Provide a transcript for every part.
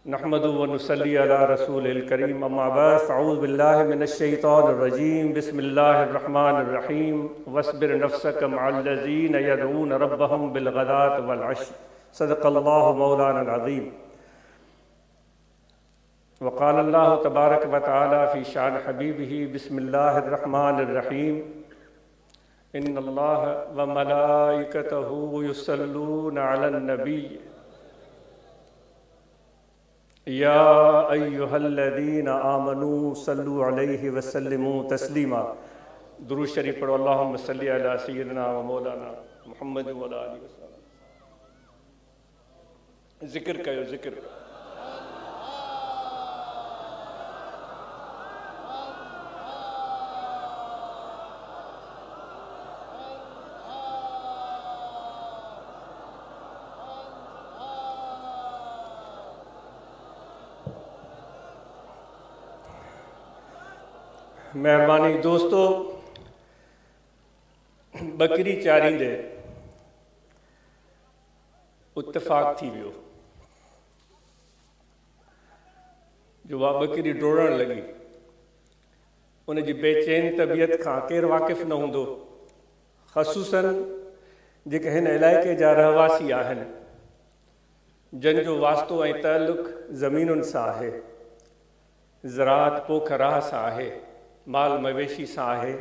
नहमदु व नुसल्ली अला रसूलिल करीम अम्मा बाद अऊज़ु बिल्लाहि मिनश शैतानिर रजीम बिस्मिल्लाहिर रहमानिर रहीम वस्बिर नफ्सक मअल्लज़ीना यदऊन रब्बहुम बिल गदात वल अशी सदक़ल्लाहु मौलाना अज़ीम वक़ाल अल्लाहु तबारक व तआला फ़ी शान हबीबिही बिस्मिल्लाहिर रहमानिर रहीम इन्नल्लाह व मलाइकतहु युसल्लूना अलन नबी या अय्युहल्लज़ीना आमनू सल्लु अलैहि वसल्लिमू तस्लीमा। दुरूद शरीफ पढ़ो। अल्लाहुम्मा सल्लि अला सय्यिदिना व मौलाना मुहम्मद व अला आलिहि वसल्लम। ज़िक्र कयो, ज़िक्र कयो। महिरबानी दोस्तों, बकरी चारींदे इत्तेफ़ाक़ थी वियो जो वा बकरी डोड़ण लगी। उन जी बेचैन तबीयत खां केरु वाक़िफ़ न हूंदो, ख़ुसूसन जेके हिन इलाइक़े जा रहवासी आहिनि, जंहिंजो वास्तो ऐं ताल्लुक़ ज़मीनुनि सां आहे, ज़राअत पोख राह सां आहे, माल मवेशी सां आहे।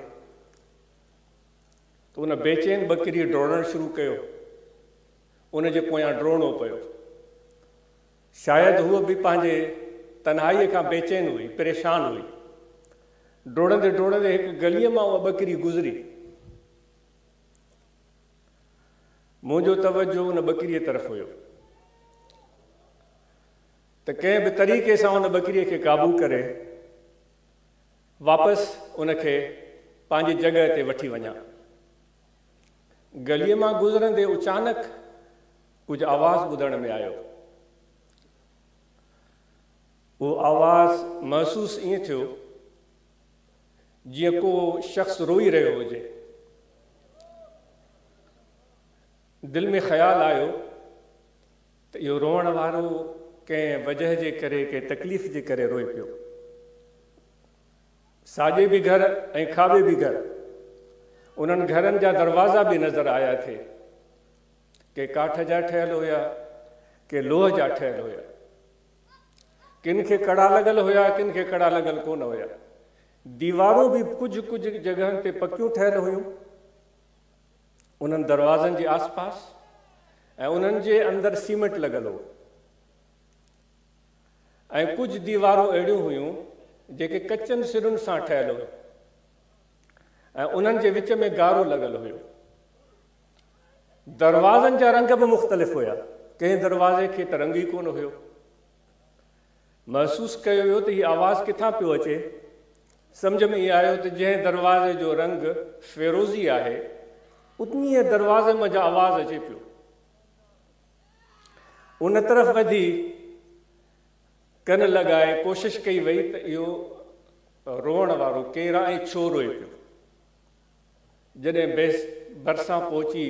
तो उन बेचैन बकरी डोड़ण शुरू कयो, उन जे पोयां डोड़णो पियो। शायदि हूअ बि पंहिंजे तन्हाईअ खां बेचैन हुई, परेशान हुई। डोड़ंदे डोड़ंदे हिकु गलीअ मां उहा बकरी गुज़री। मुंहिंजो तवजो उन बकरीअ तरफ़ हुयो त कंहिं बि तरीक़े सां उन बकरीअ खे क़ाबू करे वापसि उनखे पंहिंजी जॻह ते वठी वञा। गलीअ मां गुज़रंदे अचानक कुझु आवाज़ ॿुधण में आयो। उहो आवाज़ महसूस ईअं थियो जीअं को शख़्स रोई रहियो हुजे। दिलि में ख़्यालु आयो त इहो रोअण वारो कंहिं वजह जे करे, कंहिं तकलीफ़ जे करे रोए पियो। साॼे बि घर ऐं खाॿे बि घर, उन्हनि घरनि जा दरवाज़ा बि नज़र आया थे। के काठ जा ठहियल हुया, के लोह जा ठहियल हुया। किन खे कड़ा लॻल हुया, किन खे कड़ा लॻल कोन हुया। दीवारूं बि कुझु कुझु जॻहनि ते पकियूं ठहियल हुयूं उन्हनि दरवाज़नि जे आसपास, ऐं उन्हनि जे अंदरि सीमेंट लॻल हो। ऐं कुझु दीवारूं अहिड़ियूं हुयूं जेके कचनि सिरुनि सां ठहियल हुयूं, ऐं उन्हनि जे विच में गारो लॻल हुयो। दरवाज़नि जा रंग बि मुख़्तलिफ़ हुया, कंहिं दरवाज़े खे त रंग ई कोन हुयो। महसूस कयो वियो त हीअ आवाज़ किथां पियो अचे। सम्झ में इहो आयो त जंहिं दरवाज़े जो रंग फ़िरोज़ी आहे, उन्हीअ दरवाज़े मां आवाज़ अचे पियो। उन तरफ़ वधी कन लॻाए कोशिशि कई वई त इहो रोअण वारो केरु आहे ऐं छो रोए पियो। जॾहिं भरिसां पहुची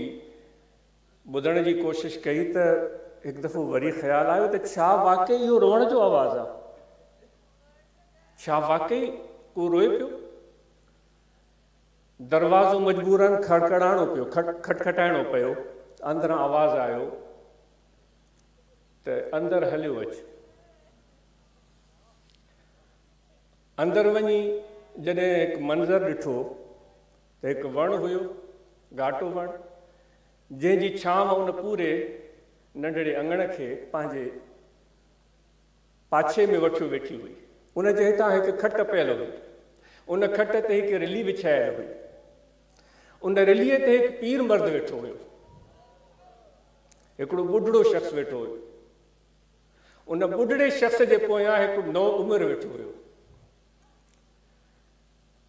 ॿुधण जी कोशिशि कई त हिकु दफ़ो वरी ख़्यालु आयो त छा वाक़ई इहो रोअण जो आवाज़ु आहे? छा वाक़ई को रोए पियो? दरवाज़ो मजबूरन खड़खड़ाइणो पियो, खटखटाइणो पियो। अंदरां आवाज़ु आयो त अंदरि हलियो अच। अंदरि वञी जॾहिं हिकु मंज़रु ॾिठो त हिकु वणु हुयो, घाटो वणु, जंहिंजी छांव उन पूरे नंढड़े अङण खे पंहिंजे पाछे में वठी वेठी हुई। उन जे हितां हिकु खट पियल हुई, उन खट ते हिकु रिली विछायल हुई। उन रिलीअ ते हिकु पीर मर्द वेठो हुयो, हिकिड़ो ॿुढड़ो शख़्स वेठो हुयो। उन ॿुढड़े शख़्स जे पोयां हिकु नओ उमिरि वेठो हुयो।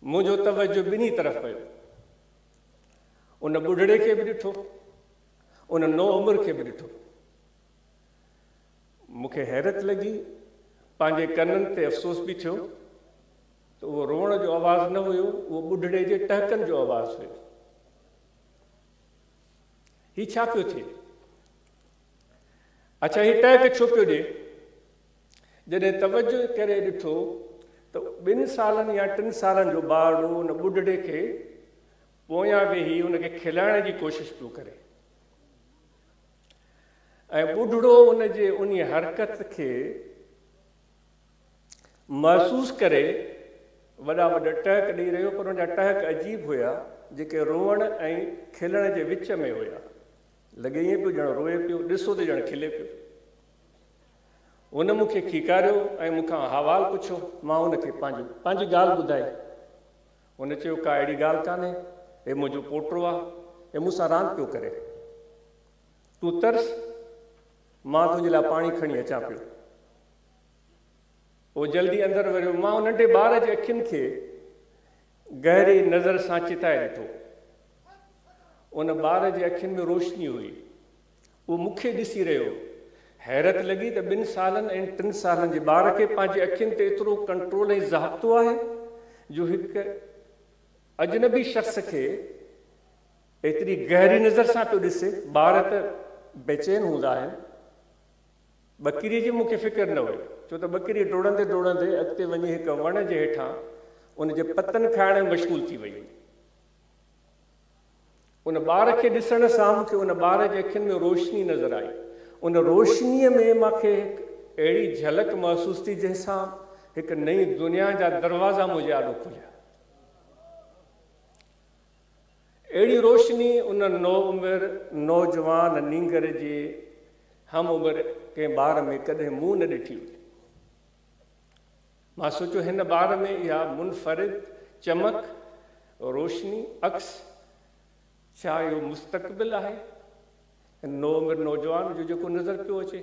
मुंहिंजो तवजो ॿिन्ही तरफ़ पियो। उन ॿुढड़े खे बि ॾिठो, उन नओ उमिरि खे बि ॾिठो। मूंखे हैरत लॻी, पंहिंजे कननि ते अफ़सोस बि थियो त उहो रोअण जो आवाज़ु न हुयो, उहो ॿुढड़े जे टहकनि जो आवाज़ु हुयो। हीउ छा पियो थिए? अच्छा, हीउ टहक छो पियो ॾिए? जॾहिं तवजो करे ॾिठो त 2 सालनि या 3 सालनि जो ॿारु उन ॿुढड़े खे पोयां वेही उनखे खिलाइण जी कोशिशि पियो करे ऐं ॿुढड़ो उनजे उन हरकत खे महसूसु करे वॾा वॾा टहक ॾेई रहियो, पर उनजा टहक अजीब हुया जेके रोअण ऐं खिलण जे विच में हुया। लॻे ईअं पियो ॼण रोए पियो, ॾिसो त ॼण खिले पियो। उन मूंखे खीकारियो ऐं मूंखां हवाल पुछियो। मां उनखे पंहिंजी ॻाल्हि ॿुधाई। उन चयो का अहिड़ी ॻाल्हि कान्हे, हे मुंहिंजो पोटो आहे, हे मूंसां रांदि पियो करे, तूं तरस, मां तुंहिंजे लाइ पाणी खणी अचां पियो। उहो जल्दी अंदरि वियो। मां उन नंढे ॿार जे अखियुनि खे गहरी नज़र सां चिताए ॾिठो। उन ॿार जे अखियुनि में रोशनी हुई। उहो मूंखे ॾिसी रहियो। हैरत लॻी त 2 सालनि ऐं 3 सालनि जे ॿार खे पंहिंजे अखियुनि ते एतिरो कंट्रोल ऐं ज़ाब्तो आहे जो हिकु अजनबी शख़्स खे एतिरी गहरी नज़र सां पियो ॾिसे। ॿार त बेचैन हूंदा आहिनि। ॿकिरीअ जी मूंखे फ़िक्र न हुई, छो त ॿकिरी डोड़ंदे डोड़ंदे अॻिते वञी हिकु वण जे हेठां उनजे पतनि खाइण में मशगूल थी वई। उन ॿार खे ॾिसण सां मूंखे उन ॿार जे अखियुनि में रोशनी नज़र आई। उन रोशनीअ में मूंखे हिकु अहिड़ी झलक महसूसु थी जंहिंसां हिकु नई दुनिया जा दरवाज़ा मुंहिंजे आॾो खुलिया। अहिड़ी रोशनी उन नौउमिरि नौजवान नींगर जे हम उमिरि कंहिं ॿार में कॾहिं मूं न ॾिठी हुई। मां सोचियो हिन ॿार में इहा मुनफ़रिद चमक, रोशनी, अक्स, छा इहो मुस्तक़बिल आहे नौउमिरि नौजवान जो जेको नज़र पियो अचे?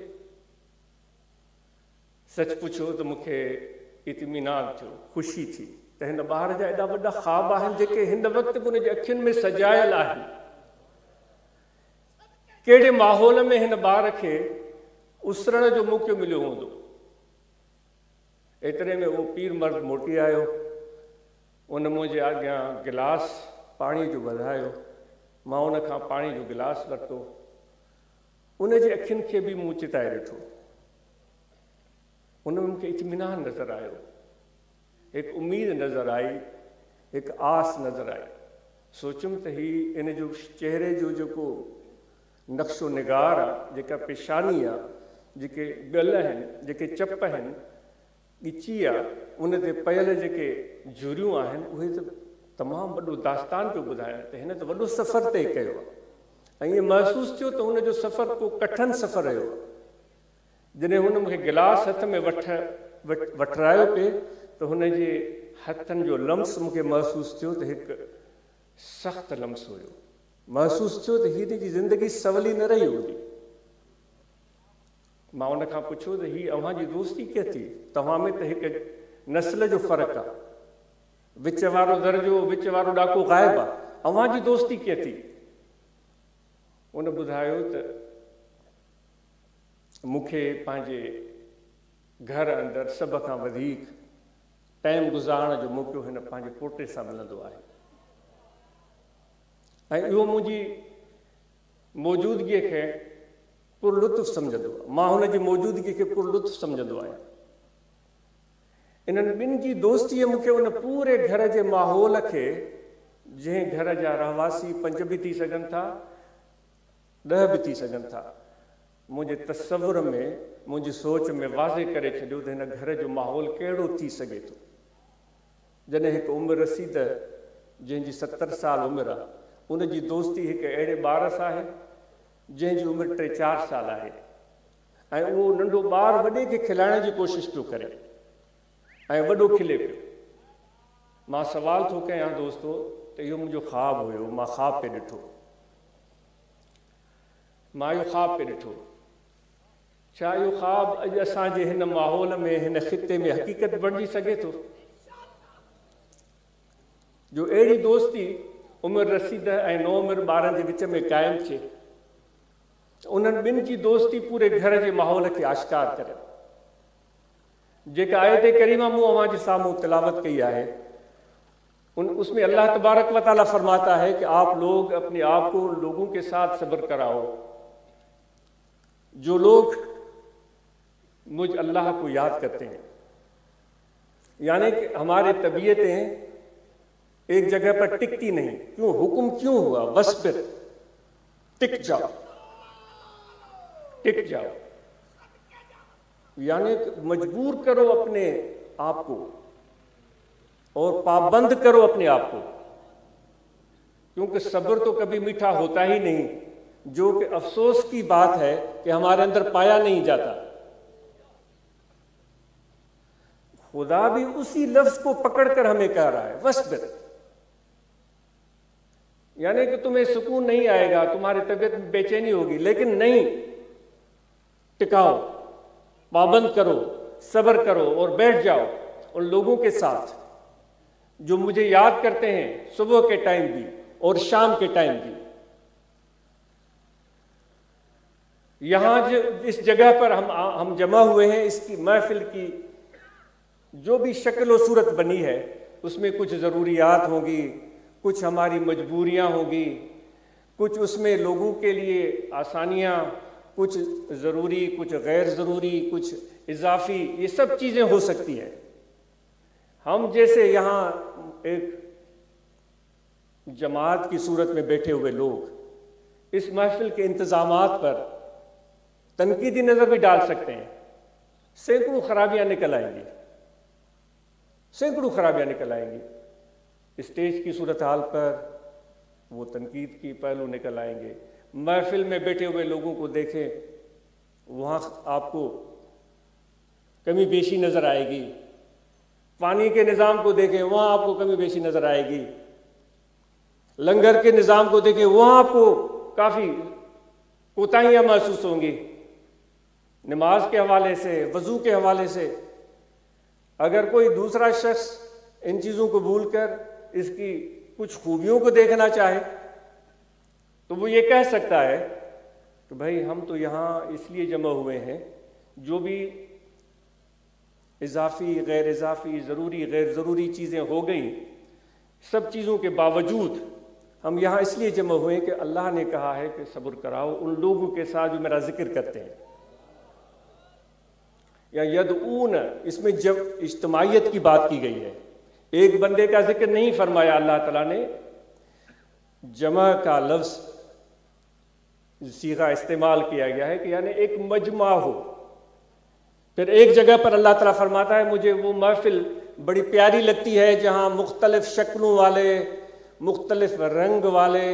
सच पुछो त मूंखे इत्मीनान थियो, ख़ुशी थी त हिन ॿार जा एॾा वॾा ख़्वाब आहिनि जेके हिन वक़्तु बि हुनजे अखियुनि में सजायल आहिनि। कहिड़े माहौल में हिन ॿार खे उसरण जो मौक़ो मिलियो हूंदो। एतिरे में उहो पीर मर्द मोटी आयो। उन मुंहिंजे अॻियां गिलास पाणी जो वधायो। मां उन खां पाणी जो गिलास वरितो। उन जे अखियुनि खे बि मूं चिताए ॾिठो। उन में मूंखे इत्मीनान नज़र आयो, हिकु उमेद नज़र आई, हिकु आस नज़र आई। सोचियुमि त हीउ इन जो चहिरे जो जेको नक्शो निगार आहे, जेका पेशानी आहे, जेके ॻल आहिनि, जेके चप आहिनि, ॻिची आहे, उन ते पयल जेके झुरियूं आहिनि, उहे त तमामु वॾो दास्तान पियो ॿुधाइनि त हिन त वॾो सफ़र तइ कयो आहे। ऐं ईअं महसूसु थियो त हुनजो सफ़र को कठिन सफ़र रहियो। जॾहिं हुन मूंखे गिलास हथ में वठरायो पिए त हुनजे हथनि जो लम्स मूंखे महसूसु थियो त हिकु सख़्तु लम्स हुयो। महसूसु थियो त हिन जी ज़िंदगी सवली न रही हूंदी। मां उन खां पुछियो त हीअ अव्हांजी दोस्ती कीअं थी? तव्हां में त हिकु नस्ल जो फ़र्क़ु आहे, विच वारो दर्जो, विच वारो ॾाको ग़ाइबु आहे, अव्हांजी दोस्ती कीअं थी? उन ॿुधायो त मूंखे पंहिंजे घर अंदरि सभ खां वधीक टाइम गुज़ारण जो मौक़ो हिन पंहिंजे पोटे सां मिलंदो आहे ऐं इहो मुंहिंजी मौजूदगीअ खे पुरलुत्फ़ सम्झंदो आहे। मां हुनजी मौजूदगीअ खे पुरलुत्फ़ सम्झंदो आहियां। इन्हनि ॿिनि जी दोस्तीअ मूंखे उन पूरे घर जे माहौल खे, जंहिं घर जा रहवासी 5 बि थी सघनि था, 10 बि थी सघनि था, मुंहिंजे तसवुर में, मुंहिंजी सोच में वाज़े करे छॾियो त हिन घर जो माहौल कहिड़ो थी सघे थो। जॾहिं हिकु उमिरि रसीद जंहिंजी 70 साल उमिरि आहे, उनजी दोस्ती हिकु अहिड़े ॿार सां आहे जंहिंजी उमिरि 3-4 साल आहे ऐं उहो नंढो ॿारु वॾे खे खिलाइण जी कोशिशि पियो करे ऐं वॾो खिले पियो। मां सवाल थो कयां दोस्तो त इहो मुंहिंजो ख़्वाबु हुयो, मां ख़्वाबु पे ॾिठो, मां इहो ख़्वाबु पे ॾिठो। छा इहो ख़्वाबु अॼु असांजे हिन माहौल में, हिन ख़िते में हक़ीक़त बणिजी सघे थो जो अहिड़ी दोस्ती उमिरि रसीद ऐं नौउमिरि ॿारनि जे विच में क़ाइमु थिए? उन्हनि ॿिनि जी दोस्ती पूरे घर जे माहौल खे आश्कार करे। जेका आयत करीमा मूं अव्हांजे साम्हूं तिलावत कई आहे, उसमें अल्लाह तबारक व तआला फरमाता है कि आप लोग अपने आप को लोगों के साथ सब्र कराओ। जो लोग مجھ اللہ کو یاد کرتے ہیں. یعنی کہ ہماری طبیعتیں ایک جگہ پر ٹکتی نہیں. کیوں؟ حکم کیوں ہوا؟ وَاصْبِرْ، ٹک جاؤ، ٹک جاؤ. یعنی کہ مجبور کرو اپنے آپ کو اور پابند کرو اپنے آپ کو، کیونکہ صبر تو کبھی میٹھا ہوتا ہی نہیں، جو کہ افسوس کی بات ہے کہ ہمارے اندر پایا نہیں جاتا. خدا بھی اسی لفظ کو پکڑ کر ہمیں کہہ رہا ہے وَاصْبِرْ. یعنی کہ تمہیں سکون نہیں آئے گا، تمہاری طبیعت میں بے چینی ہوگی، لیکن نہیں، ٹکاؤ، پابند کرو، صبر کرو اور بیٹھ جاؤ ان لوگوں کے ساتھ جو مجھے یاد کرتے ہیں صبح کے ٹائم بھی اور شام کے ٹائم بھی. یہاں اس جگہ پر ہم جمع ہوئے ہیں، اس کی محفل کی جو بھی شکل و صورت بنی ہے اس میں کچھ ضروریات ہوں گی، کچھ ہماری مجبوریاں ہوں گی، کچھ اس میں لوگوں کے لیے آسانیاں، کچھ ضروری، کچھ غیر ضروری، کچھ اضافی، یہ سب چیزیں ہو سکتی ہیں. ہم جیسے یہاں ایک جماعت کی صورت میں بیٹھے ہوئے لوگ اس محفل کے انتظامات پر تنقیدی نظر بھی ڈال سکتے ہیں. سینکڑوں خرابیاں نکل آئیں گی، سینکڑوں خرابیاں نکل آئیں گی. اسٹیج کی صورتحال پر وہ تنقید کی پہلو نکل آئیں گے. محفل میں بیٹھے ہوئے لوگوں کو دیکھیں، وہاں آپ کو کمی بیشی نظر آئے گی. پانی کے نظام کو دیکھیں، وہاں آپ کو کمی بیشی نظر آئے گی. لنگر کے نظام کو دیکھیں، وہاں آپ کو کافی کوتاہیاں محسوس ہوں گی. نماز کے حوالے سے، وضو کے حوالے سے. اگر کوئی دوسرا شخص ان چیزوں کو بھول کر اس کی کچھ خوبیوں کو دیکھنا چاہے تو وہ یہ کہہ سکتا ہے کہ بھائی ہم تو یہاں اس لیے جمع ہوئے ہیں، جو بھی اضافی، غیر اضافی، ضروری، غیر ضروری چیزیں ہو گئیں، سب چیزوں کے باوجود ہم یہاں اس لیے جمع ہوئے کہ اللہ نے کہا ہے کہ صبر کراؤ ان لوگوں کے ساتھ جو میرا ذکر کرتے ہیں. یا یدعون، اس میں جب اجتماعیت کی بات کی گئی ہے، ایک بندے کا ذکر نہیں فرمایا اللہ تعالیٰ نے. جمع کا لفظ صیغہ استعمال کیا گیا ہے کہ یعنی ایک مجمع ہو. پھر ایک جگہ پر اللہ تعالیٰ فرماتا ہے مجھے وہ محفل بڑی پیاری لگتی ہے جہاں مختلف شکلوں والے، مختلف رنگ والے،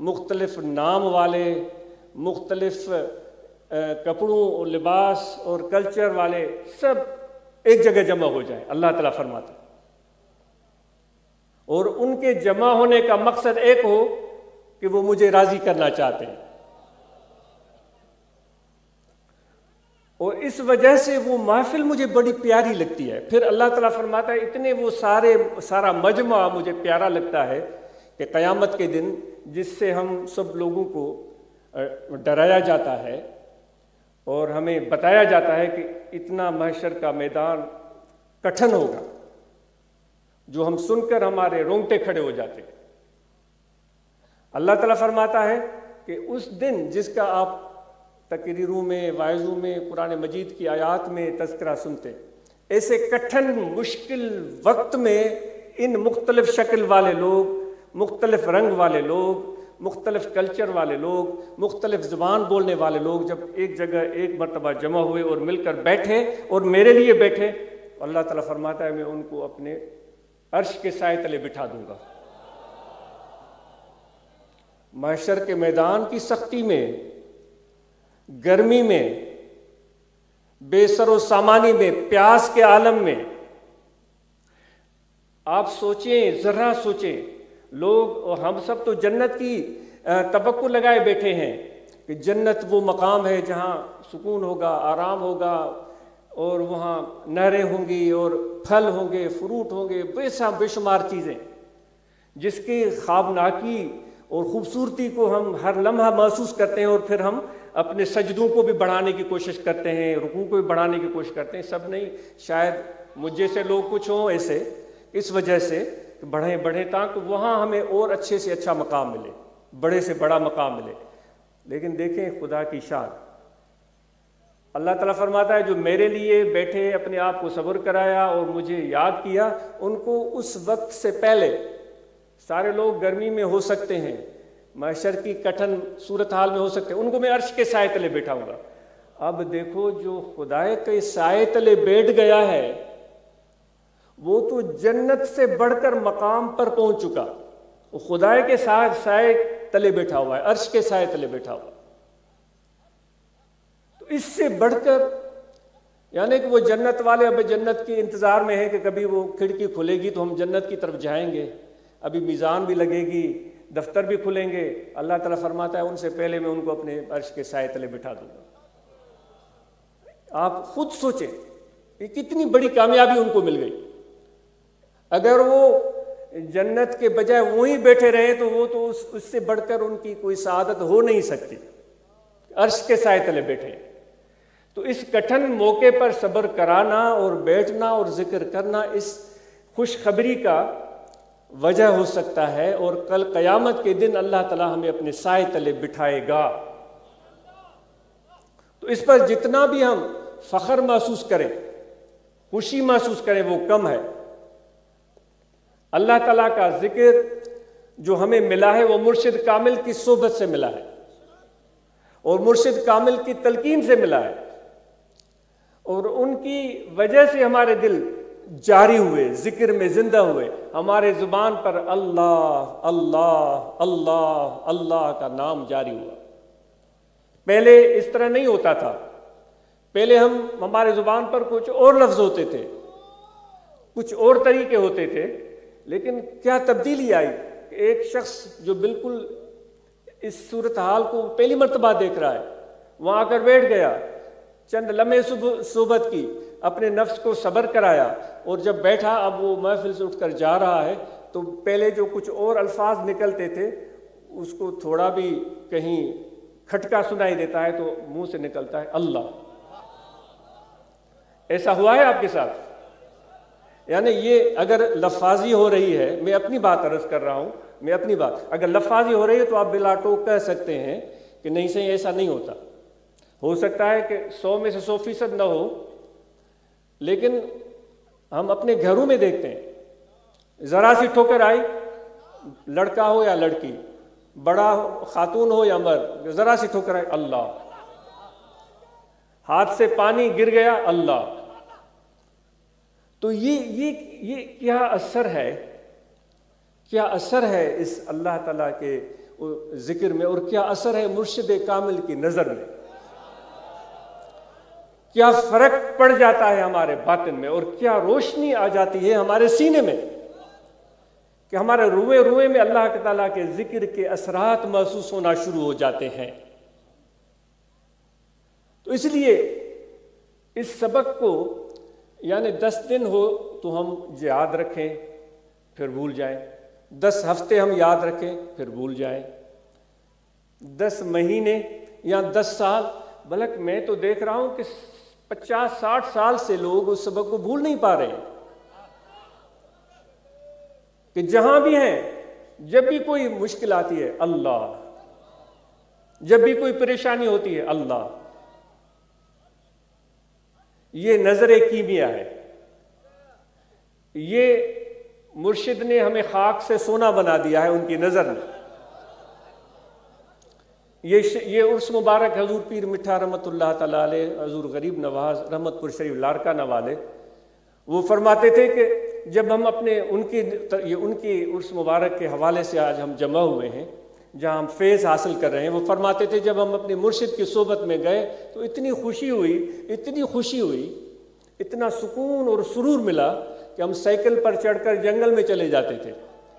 مختلف نام والے، مختلف کپڑوں اور لباس اور کلچر والے سب ایک جگہ جمع ہو جائیں. اللہ تعالیٰ فرماتا ہے، اور ان کے جمع ہونے کا مقصد ایک ہو کہ وہ مجھے راضی کرنا چاہتے ہیں، اور اس وجہ سے وہ محفل مجھے بڑی پیاری لگتی ہے. پھر اللہ تعالیٰ فرماتا ہے اتنے وہ سارا مجمع مجھے پیارا لگتا ہے کہ قیامت کے دن جس سے ہم سب لوگوں کو ڈرایا جاتا ہے اور ہمیں بتایا جاتا ہے کہ اتنا محشر کا میدان کٹھن ہوگا، جو ہم سن کر ہمارے رونگٹے کھڑے ہو جاتے ہیں. اللہ تعالیٰ فرماتا ہے کہ اس دن جس کا آپ تقریروں میں، واعظوں میں، قرآن مجید کی آیات میں تذکرہ سنتے، ایسے کٹھن مشکل وقت میں ان مختلف شکل والے لوگ، مختلف رنگ والے لوگ، مختلف کلچر والے لوگ، مختلف زبان بولنے والے لوگ جب ایک جگہ ایک مرتبہ جمع ہوئے اور مل کر بیٹھے اور میرے لیے بیٹھے، اللہ تعالیٰ فرماتا ہے میں ان کو اپنے عرش کے سائے تلے بٹھا دوں گا. محشر کے میدان کی سختی میں، گرمی میں، بے سر و سامانی میں، پیاس کے عالم میں آپ سوچیں، ذرا سوچیں. لوگ اور ہم سب تو جنت کی توقع لگائے بیٹھے ہیں کہ جنت وہ مقام ہے جہاں سکون ہوگا، آرام ہوگا، اور وہاں نہریں ہوں گی اور پھل ہوں گے، فروٹ ہوں گے، بے شمار چیزیں جس کی خوابناکی اور خوبصورتی کو ہم ہر لمحہ محسوس کرتے ہیں، اور پھر ہم اپنے سجدوں کو بھی بڑھانے کی کوشش کرتے ہیں، رکوع کو بھی بڑھانے کی کوشش کرتے ہیں. سب نہیں، شاید مجھ جیسے لوگ کچھ ہوں ایسے، اس وجہ سے بڑھیں تاکہ وہاں ہمیں اور اچھے سے اچھا مقام ملے، بڑے سے بڑا مقام ملے. لیکن دیکھیں خدا کی شان، اللہ تعالیٰ فرماتا ہے جو میرے لیے بیٹھے اپنے آپ کو صبر کرایا اور مجھے یاد کیا، ان کو اس وقت سے پہلے سارے لوگ گرمی میں ہو سکتے ہیں، محشر کی کٹھن صورتحال میں ہو سکتے ہیں، ان کو میں عرش کے سائے تلے بٹھاؤں گا۔ اب دیکھو جو خدا کے سائے تلے بیٹھ گیا ہے وہ تو جنت سے بڑھ کر مقام پر پہنچ چکا، وہ خدا کے سائے تلے بیٹھا ہوا ہے، عرش کے سائے تلے بیٹھا ہوا۔ تو اس سے بڑھ کر یعنی کہ وہ جنت والے اب جنت کے انتظار میں ہیں کہ کبھی وہ کھڑکی کھلے گی تو ہم جنت کی طرف جائیں گے، ابھی میزان بھی لگے گی، دفتر بھی کھلیں گے۔ اللہ تعالیٰ فرماتا ہے ان سے پہلے میں ان کو اپنے عرش کے سائے تلے بٹھا دوں گا۔ آپ خود سوچیں کہ کتنی بڑی کامیابی ان کو مل گئی۔ اگر وہ جنت کے بجائے وہیں بیٹھے رہے تو وہ تو اس سے بڑھ کر ان کی کوئی سعادت ہو نہیں سکتی، عرش کے سائے تلے بیٹھے۔ تو اس کٹھن موقع پر صبر کرانا اور بیٹھنا اور ذکر کرنا اس خوشخبری کا وجہ ہو سکتا ہے، اور کل قیامت کے دن اللہ تعالیٰ ہمیں اپنے سائے تلے بٹھائے گا۔ تو اس پر جتنا بھی ہم فخر محسوس کریں، خوشی محسوس کریں، وہ کم ہے۔ اللہ تعالیٰ کا ذکر جو ہمیں ملا ہے وہ مرشد کامل کی صحبت سے ملا ہے اور مرشد کامل کی تلقین سے ملا ہے، اور ان کی وجہ سے ہمارے دل جاری ہوئے، ذکر میں زندہ ہوئے، ہمارے زبان پر اللہ اللہ اللہ اللہ کا نام جاری ہوا۔ پہلے اس طرح نہیں ہوتا تھا، پہلے ہمارے زبان پر کچھ اور لفظ ہوتے تھے، کچھ اور طریقے ہوتے تھے، لیکن کیا تبدیلی آئی؟ ایک شخص جو بالکل اس صورتحال کو پہلی مرتبہ دیکھ رہا ہے، وہاں آ کر بیٹھ گیا، چند لمحے صحبت کی، اپنے نفس کو صبر کرایا، اور جب بیٹھا اب وہ محفل سے اٹھ کر جا رہا ہے تو پہلے جو کچھ اور الفاظ نکلتے تھے اس کو تھوڑا بھی کہیں کھٹکا سنائی دیتا ہے تو منہ سے نکلتا ہے اللہ۔ ایسا ہوا ہے آپ کے ساتھ؟ یعنی یہ اگر لفاظی ہو رہی ہے، میں اپنی بات عرض کر رہا ہوں، میں اپنی بات اگر لفاظی ہو رہی ہے تو آپ بلا ٹوک کہہ سکتے ہیں کہ نہیں صحیح، ایسا نہیں ہوتا۔ ہو سکتا ہے کہ 100 میں سے 100% نہ ہو، لیکن ہم اپنے گھروں میں دیکھتے ہیں، ذرا سی ٹھوکر آئی، لڑکا ہو یا لڑکی، بڑا خاتون ہو یا مرد، ذرا سی ٹھوکر آئی اللہ، ہاتھ سے پانی گر گیا اللہ۔ تو یہ کیا اثر ہے، کیا اثر ہے اس اللہ تعالیٰ کے ذکر میں، اور کیا اثر ہے مرشد کامل کی نظر میں، کیا فرق پڑ جاتا ہے ہمارے باطن میں، اور کیا روشنی آ جاتی ہے ہمارے سینے میں کہ ہمارے روئے روئے میں اللہ تعالیٰ کے ذکر کے اثرات محسوس ہونا شروع ہو جاتے ہیں۔ تو اس لیے اس سبق کو یعنی 10 دن ہو تو ہم یاد رکھیں پھر بھول جائیں، 10 ہفتے ہم یاد رکھیں پھر بھول جائیں، 10 مہینے یا 10 سال، بلکہ میں تو دیکھ رہا ہوں کہ 50-60 سال سے لوگ اس سبق کو بھول نہیں پا رہے ہیں، کہ جہاں بھی ہیں جب بھی کوئی مشکل آتی ہے اللہ، جب بھی کوئی پریشانی ہوتی ہے اللہ۔ یہ نظر کیمیا ہے، یہ مرشد نے ہمیں خاک سے سونا بنا دیا ہے ان کی نظر میں۔ یہ عرس مبارک حضور پیر مٹھا رحمۃ اللہ تعالیٰ علیہ، حضور غریب نواز رحمت پور شریف لارکانہ والے، وہ فرماتے تھے کہ جب ہم اپنے ان کی عرس مبارک کے حوالے سے آج ہم جمع ہوئے ہیں جہاں ہم فیض حاصل کر رہے ہیں، وہ فرماتے تھے جب ہم اپنے مرشد کی صحبت میں گئے تو اتنی خوشی ہوئی، اتنا سکون اور سرور ملا کہ ہم سائیکل پر چڑھ کر جنگل میں چلے جاتے تھے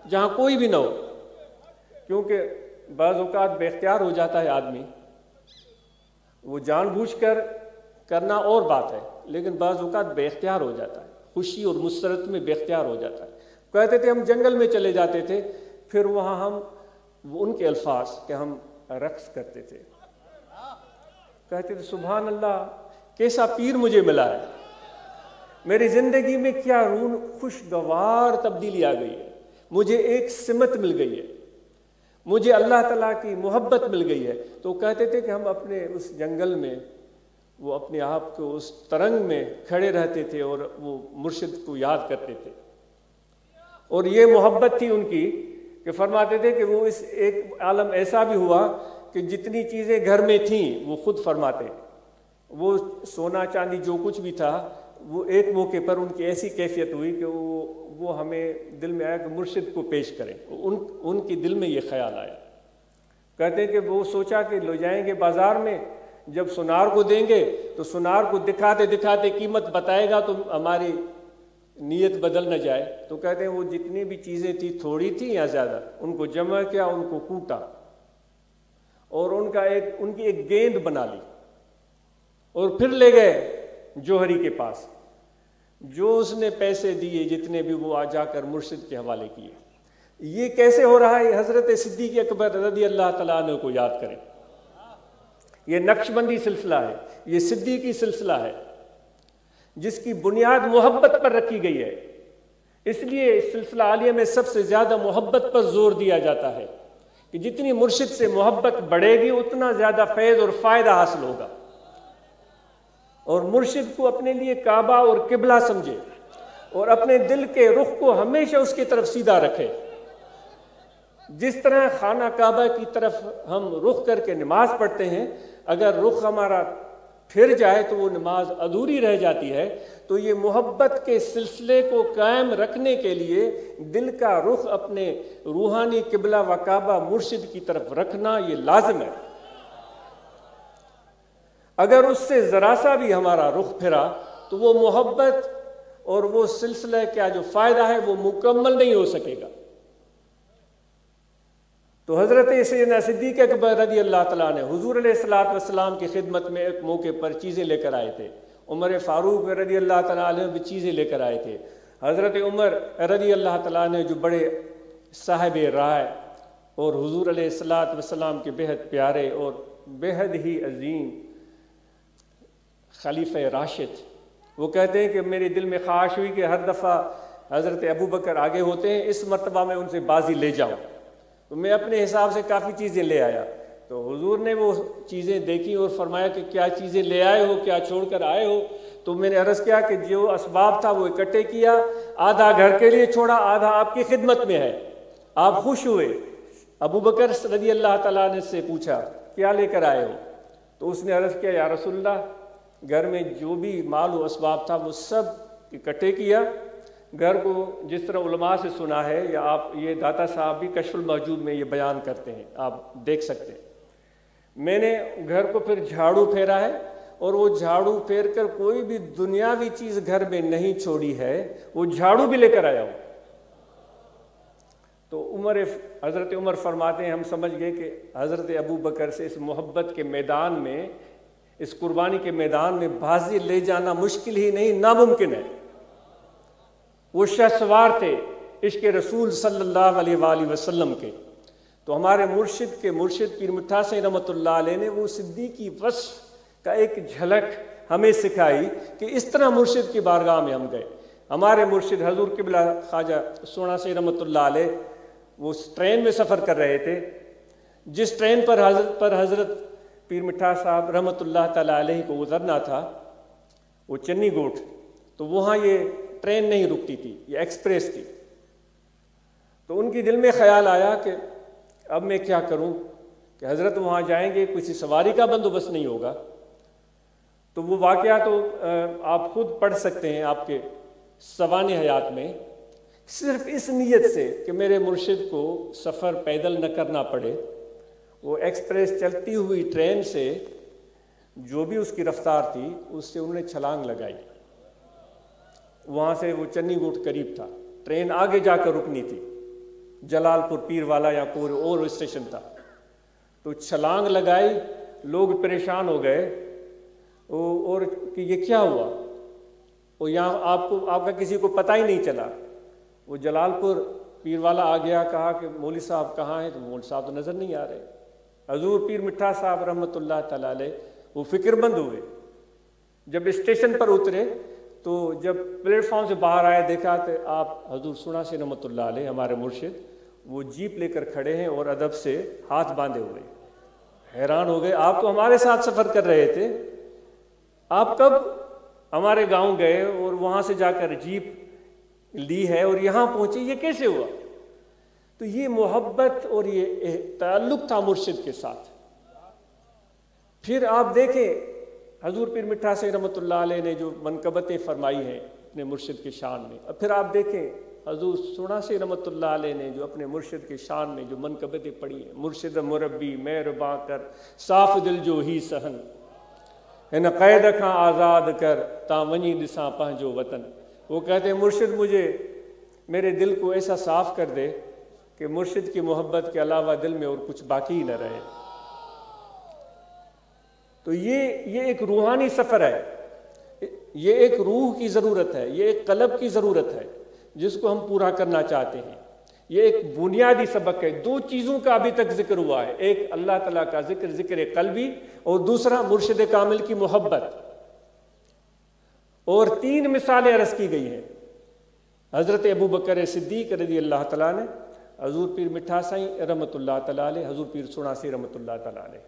جہاں کوئی بھی نہ ہو، کیونکہ بعض اوقات بے اختیار ہو جاتا ہے آدمی، وہ جان بوجھ کر کرنا اور بات ہے، لیکن بعض اوقات بے اختیار ہو جاتا ہے، خوشی اور مسرت میں بے اختیار ہو جاتا ہے۔ کہتے تھے ہم جنگل میں چلے جاتے تھے، پھر وہاں ہم ان کے الفاظ کہ ہم رقص کرتے تھے، کہتے تھے سبحان اللہ کیسا پیر مجھے ملا ہے، میری زندگی میں کیا خوشگوار تبدیلی آ گئی ہے، مجھے ایک سمت مل گئی ہے، مجھے اللہ تعالیٰ کی محبت مل گئی ہے۔ تو کہتے تھے کہ ہم اپنے اس جنگل میں وہ اپنے آپ کو اس ترنگ میں کھڑے رہتے تھے اور وہ مرشد کو یاد کرتے تھے. اور یہ محبت تھی ان کی کہ فرماتے تھے کہ وہ اس ایک عالم ایسا بھی ہوا کہ جتنی چیزیں گھر میں تھیں وہ خود فرماتے، وہ سونا چاندی جو کچھ بھی تھا وہ ایک موقع پر ان کی ایسی کیفیت ہوئی کہ وہ ہمیں دل میں آیا کہ مرشد کو پیش کریں. ان کی دل میں یہ خیال آیا. کہتے ہیں کہ وہ سوچا کہ لے جائیں گے بازار میں، جب سونار کو دیں گے تو سونار کو دکھاتے دکھاتے قیمت بتائے گا تو ہماری نیت بدل نہ جائے. تو کہتے ہیں وہ جتنی بھی چیزیں تھیں، تھوڑی تھیں یا زیادہ، ان کو جمع کیا، ان کو کوٹا اور ان کی ایک گیند بنا لی اور پھر لے گئے جوہری کے پاس. جو اس نے پیسے دیے جتنے بھی وہ جا کر مرشد کے حوالے کیے. یہ کیسے ہو رہا ہے؟ حضرت صدیق اکبر رضی اللہ تعالیٰ عنہ کو یاد کریں. یہ نقشبندی سلسلہ ہے، یہ صدیقی سلسلہ ہے جس کی بنیاد محبت پر رکھی گئی ہے. اس لیے اس سلسلہ عالیہ میں سب سے زیادہ محبت پر زور دیا جاتا ہے کہ جتنی مرشد سے محبت بڑھے گی اتنا زیادہ فیض اور فائدہ حاصل ہوگا. اور مرشد کو اپنے لیے کعبہ اور قبلہ سمجھے اور اپنے دل کے رخ کو ہمیشہ اس کی طرف سیدھا رکھے. جس طرح خانہ کعبہ کی طرف ہم رخ کر کے نماز پڑھتے ہیں، اگر رخ ہمارا پھر جائے تو وہ نماز ادھوری رہ جاتی ہے. تو یہ محبت کے سلسلے کو قائم رکھنے کے لیے دل کا رخ اپنے روحانی قبلہ و کعبہ مرشد کی طرف رکھنا یہ لازم ہے. اگر اس سے ذرا سا بھی ہمارا رخ پھرا تو وہ محبت اور وہ سلسلہ کیا جو فائدہ ہے وہ مکمل نہیں ہو سکے گا. تو حضرت سیدنا صدیق اکبر رضی اللہ تعالیٰ نے حضور علیہ الصلوۃ والسلام کی خدمت میں ایک موقع پر چیزیں لے کر آئے تھے. عمر فاروق رضی اللہ تعالیٰ عنہ بھی چیزیں لے کر آئے تھے. حضرت عمر رضی اللہ تعالیٰ عنہ جو بڑے صاحب رائے اور حضور علیہ الصلوۃ والسلام کے بہت پیارے اور بہت ہی عظیم خلیفہ راشد، وہ کہتے ہیں کہ میرے دل میں خواہش ہوئی کہ ہر دفعہ حضرت ابو بکر آگے ہوتے ہیں، اس مرتبہ میں ان سے بازی لے جاؤں. تو میں اپنے حساب سے کافی چیزیں لے آیا. تو حضور نے وہ چیزیں دیکھی اور فرمایا کہ کیا چیزیں لے آئے ہو، کیا چھوڑ کر آئے ہو؟ تو میں نے عرض کیا کہ جو اسباب تھا وہ اکٹھے کیا، آدھا گھر کے لیے چھوڑا، آدھا آپ کی خدمت میں ہے. آپ خوش ہوئے. ابو بکر رضی اللہ تعالیٰ نے سے پوچھا کیا لے کر آئے ہو؟ تو اس نے عرض کیا یا رسول اللہ، گھر میں جو بھی مال و اسباب تھا وہ سب اکٹھے کیا. گھر کو جس طرح علماء سے سنا ہے، یا آپ یہ داتا صاحب بھی کشف الموجود میں یہ بیان کرتے ہیں، آپ دیکھ سکتے ہیں. میں نے گھر کو پھر جھاڑو پھیرا ہے اور وہ جھاڑو پھیر کر کوئی بھی دنیاوی چیز گھر میں نہیں چھوڑی ہے، وہ جھاڑو بھی لے کر آیا ہوں. تو حضرت عمر فرماتے ہیں ہم سمجھ گئے کہ حضرت ابو بکر سے اس محبت کے میدان میں، اس قربانی کے میدان میں بازی لے جانا مشکل ہی نہیں، ناممکن ہے. وہ شہسوار تھے عشق رسول صلی اللہ علیہ وآلہ وسلم کے. تو ہمارے مرشد پیر مٹھا سے رحمۃ اللہ علیہ نے وہ صدیقی وصف کا ایک جھلک ہمیں سکھائی کہ اس طرح مرشد کی بارگاہ میں ہم گئے. ہمارے مرشد حضور قبلہ خواجہ سونا سے رحمۃ اللہ علیہ وہ ٹرین میں سفر کر رہے تھے. جس ٹرین پر حضرت پیر مٹھا صاحب رحمۃ اللہ تعالیٰ علیہ کو اترنا تھا وہ چنی گوٹ، تو وہاں یہ ٹرین نہیں رکتی تھی، یہ ایکسپریس تھی. تو ان کی دل میں خیال آیا کہ اب میں کیا کروں کہ حضرت وہاں جائیں گے، کسی سواری کا بندوبست نہیں ہوگا. تو وہ واقعہ تو آپ خود پڑھ سکتے ہیں آپ کے سوانح حیات میں. صرف اس نیت سے کہ میرے مرشد کو سفر پیدل نہ کرنا پڑے، وہ ایکسپریس چلتی ہوئی ٹرین سے جو بھی اس کی رفتار تھی اس سے انہوں نے چھلانگ لگائی. وہاں سے وہ چنی گوٹ قریب تھا، ٹرین آگے جا کر رکنی تھی، جلال پور پیر والا یا کوئی اور اسٹیشن تھا. تو چھلانگ لگائی، لوگ پریشان ہو گئے اور کہ یہ کیا ہوا، اور یہاں آپ کا کسی کو پتہ ہی نہیں چلا. وہ جلال پور پیر والا آ گیا، کہا کہ مولوی صاحب کہاں ہیں؟ تو مولوی صاحب تو نظر نہیں آ رہے. حضور پیر مٹھا صاحب رحمۃ اللہ تعالیٰ علیہ وہ فکر مند ہوئے. جب اسٹیشن پر اترے تو جب پلیٹ فارم سے باہر آئے دیکھا تو آپ حضور سونا سے رحمۃ اللہ علیہ ہمارے مرشد وہ جیپ لے کر کھڑے ہیں اور ادب سے ہاتھ باندھے ہوئے. حیران ہو گئے، آپ تو ہمارے ساتھ سفر کر رہے تھے، آپ کب ہمارے گاؤں گئے اور وہاں سے جا کر جیپ لی ہے اور یہاں پہنچے، یہ کیسے ہوا؟ تو یہ محبت اور یہ تعلق تھا مرشد کے ساتھ۔ پھر آپ دیکھیں حضور پیر مٹھا سے رحمۃ اللہ علیہ نے جو منقبتیں فرمائی ہیں اپنے مرشد کے شان میں، اور پھر آپ دیکھیں حضور سونا سے رحمۃ اللہ علیہ نے جو اپنے مرشد کے شان میں جو منقبتیں پڑھی ہیں، مرشد مربی مہرباں کر صاف دل جو ہی سہن، ہن قید کھاں آزاد کر تا ونی ڈساں پنجو وطن۔ وہ کہتے ہیں مرشد مجھے میرے دل کو ایسا صاف کر دے کہ مرشد کی محبت کے علاوہ دل میں اور کچھ باقی ہی نہ رہے۔ تو یہ ایک روحانی سفر ہے، یہ ایک روح کی ضرورت ہے، یہ ایک قلب کی ضرورت ہے جس کو ہم پورا کرنا چاہتے ہیں۔ یہ ایک بنیادی سبق ہے۔ دو چیزوں کا ابھی تک ذکر ہوا ہے، ایک اللہ تعالیٰ کا ذکر قلبی، اور دوسرا مرشد کامل کی محبت، اور 3 مثالیں عرض کی گئی ہیں۔ حضرت ابو بکر صدیق رضی اللہ تعالیٰ نے، حضور پیر مٹھا سائیں رحمۃ اللہ تعالیٰ علیہ، حضور پیر سوناسی رحمۃ اللہ تعالیٰ علیہ۔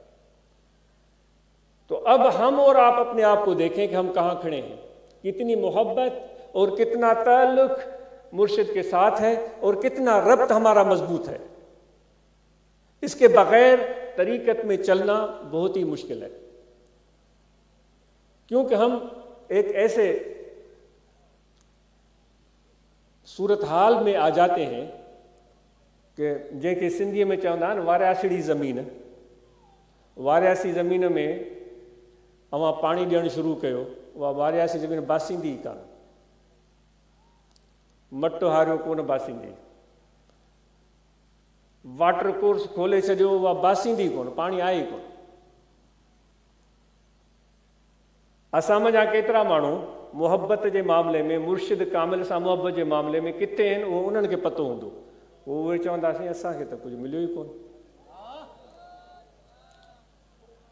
تو اب ہم اور آپ اپنے آپ کو دیکھیں کہ ہم کہاں کھڑے ہیں، کتنی محبت اور کتنا تعلق مرشد کے ساتھ ہے، اور کتنا ربط ہمارا مضبوط ہے۔ اس کے بغیر طریقت میں چلنا بہت ہی مشکل ہے، کیونکہ ہم ایک ایسے صورتحال میں آ جاتے ہیں کہ جن کے سندھی میں چوندا نا واراسڑی زمین، واراسي زمین میں اواں پانی ॾियणु شروع کयो، उहा واراسي زمین باسيندي کان، مٹو ہاریو کون باسيندي، واٹر کورس کھولے چھڏيو، उहा باسيندي کون، پانی آئے کون۔ اساں مجا کیترا مانو محبت کے معاملے میں مرشد کامل سے محبت کے معاملے میں کتے ہیں، وہ انہوں کے پتو ہوندو، وہ چونداسیں اساں کے تو کچھ ملیو ہی کون،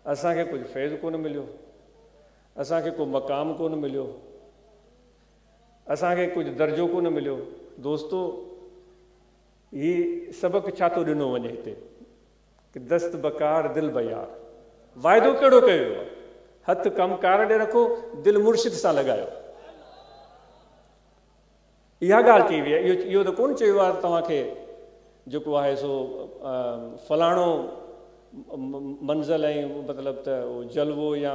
اساں کے کچھ فیض کون ملیو، اساں کے کوئی مقام کون ملیو، اساں کے کچھ درجو کون ملیو۔ دوستو یہ سبق چھا تو ॾिनो वञे हिते کہ دست بکار دل بیار، वाइदो कहिड़ो कयो आहे، हथ कमकार ॾे रखो، दिलि मुर्शिद सां लॻायो। इहा ॻाल्हि चई वई आहे, इहो त कोन चयो आहे तव्हांखे जेको आहे सो फलाणो मंज़िल ऐं मतिलबु त उहो जलवो या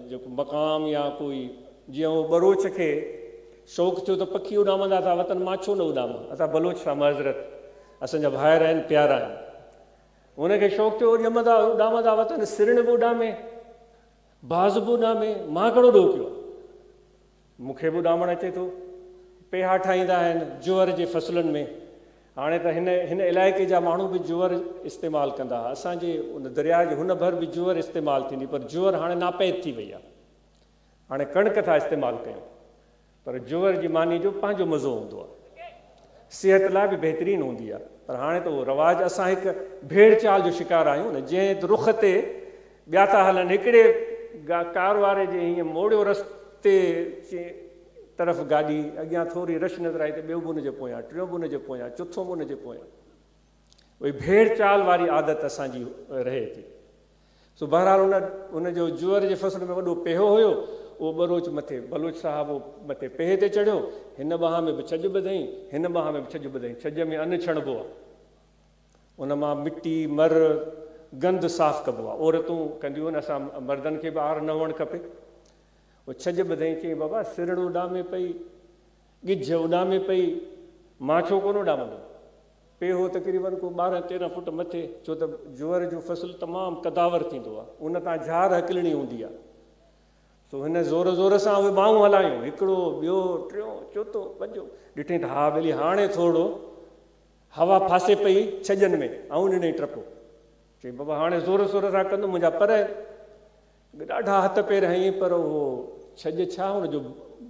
जेको मक़ाम या कोई, जीअं उहो बलोच खे शौक़ु थियो त पखी उॾामंदा था, वतन मां छो न उॾामां, असां बलोच सां माज़रत, असांजा भाइर आहिनि प्यारा आहिनि, हुनखे शौक़ु थियो ॼमंदा उॾामंदा वतन, सिरण बि उॾामे बाज़ बि उॾामे, मां कहिड़ो ॾोह कयो आहे, मूंखे बि उॾामणु अचे थो। पेहा ठाहींदा आहिनि जुअर जे फसलुनि में, हाणे त हिन इलाइक़े जा माण्हू बि जुअर इस्तेमालु कंदा हुआ, असांजे उन दरिया जे हुन भर बि जुअर इस्तेमालु थींदी, पर जुअर हाणे नापैद थी वई आहे, हाणे कणिक था इस्तेमालु कयूं, पर जुअर जी मानी जो पंहिंजो मज़ो हूंदो आहे, सिहत लाइ बि बहितरीनु हूंदी आहे। पर हाणे त उहो रवाजु, असां हिकु भेड़ चाल जो शिकार आहियूं न, जंहिं रुख ते ॿिया था हलनि, हिकिड़े कार वारे जे हीअं मोड़ियो रस्ते तरफ़ गाॾी, अॻियां थोरी रश नज़र आई त ॿियो बि हुनजे पोयां, टियों बि हुनजे पोयां, चोथों बि हुनजे पोयां, उहे भेड़ चाल वारी आदत असांजी रहे थी। सो बहरहाल हुनजो जुअर जे फसल में वॾो पेहो हुयो, उहो बलोच मथे, बलोच साहिबु मथे पेहे ते चढ़ियो, हिन ॿाह में बि छॼ ॿधईं, हिन ॿाह में बि छॼ ॿधईं, छॼ में अन्न छणिबो आहे, उन मां मिटी मर गंद साफ़ कबो आहे, औरतूं कंदियूं आहिनि, असां मर्दनि खे बि आर न हुअणु खपे। उहो छॼ ॿधईं, चई बाबा सिरण उॾामे पई, ॻिझ उॾामे पई, मां छो कोन उॾामंदो, पेहो तक़रीबन को 12-13 फुट मथे, छो त जुअर जो फसल तमामु कदावर थींदो आहे, उन तां झार हकलणी हूंदी आहे। सो हिन ज़ोर ज़ोर सां उहे ॿाहूं हलायूं, हिकिड़ो ॿियो टियों चोथों पंजो, ॾिठईं त हा भली हाणे थोरो हवा फासे पई छॼनि में, ऐं ॾिनई टपो, चई बाबा हाणे ज़ोर ज़ोर सां कंदुमि, मुंहिंजा पर ॾाढा हथ पेर हईं, पर उहो छॼ छा हुनजो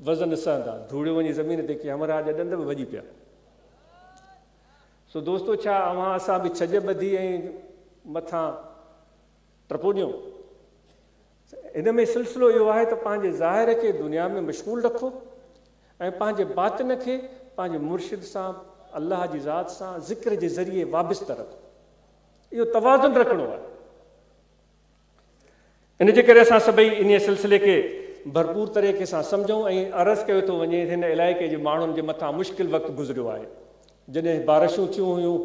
वज़न सहंदा, धूड़ियो वञी ज़मीन ते की हमरा जा ॾंद बि भॼी पिया। सो दोस्तो छा असां बि छॼ ॿधी ऐं मथां टपो ॾियूं? हिन में सिलसिलो इहो आहे त पंहिंजे ज़ाहिर खे दुनिया में मशगूल रखो ऐं पंहिंजे बातिन खे पंहिंजे मुर्शिद सां, अलाह जी ज़ात सां ज़िक्र जे ज़रिए वाबिस्त रखो, इहो तवाज़ुन रखिणो आहे। इन जे करे असां सभई इन सिलसिले खे भरपूर तरीक़े सां सम्झूं ऐं अर्ज़ु कयो थो वञे हिन इलाइक़े जे माण्हुनि जे मथां मुश्किल वक़्तु गुज़रियो आहे, जॾहिं बारिशूं थियूं हुयूं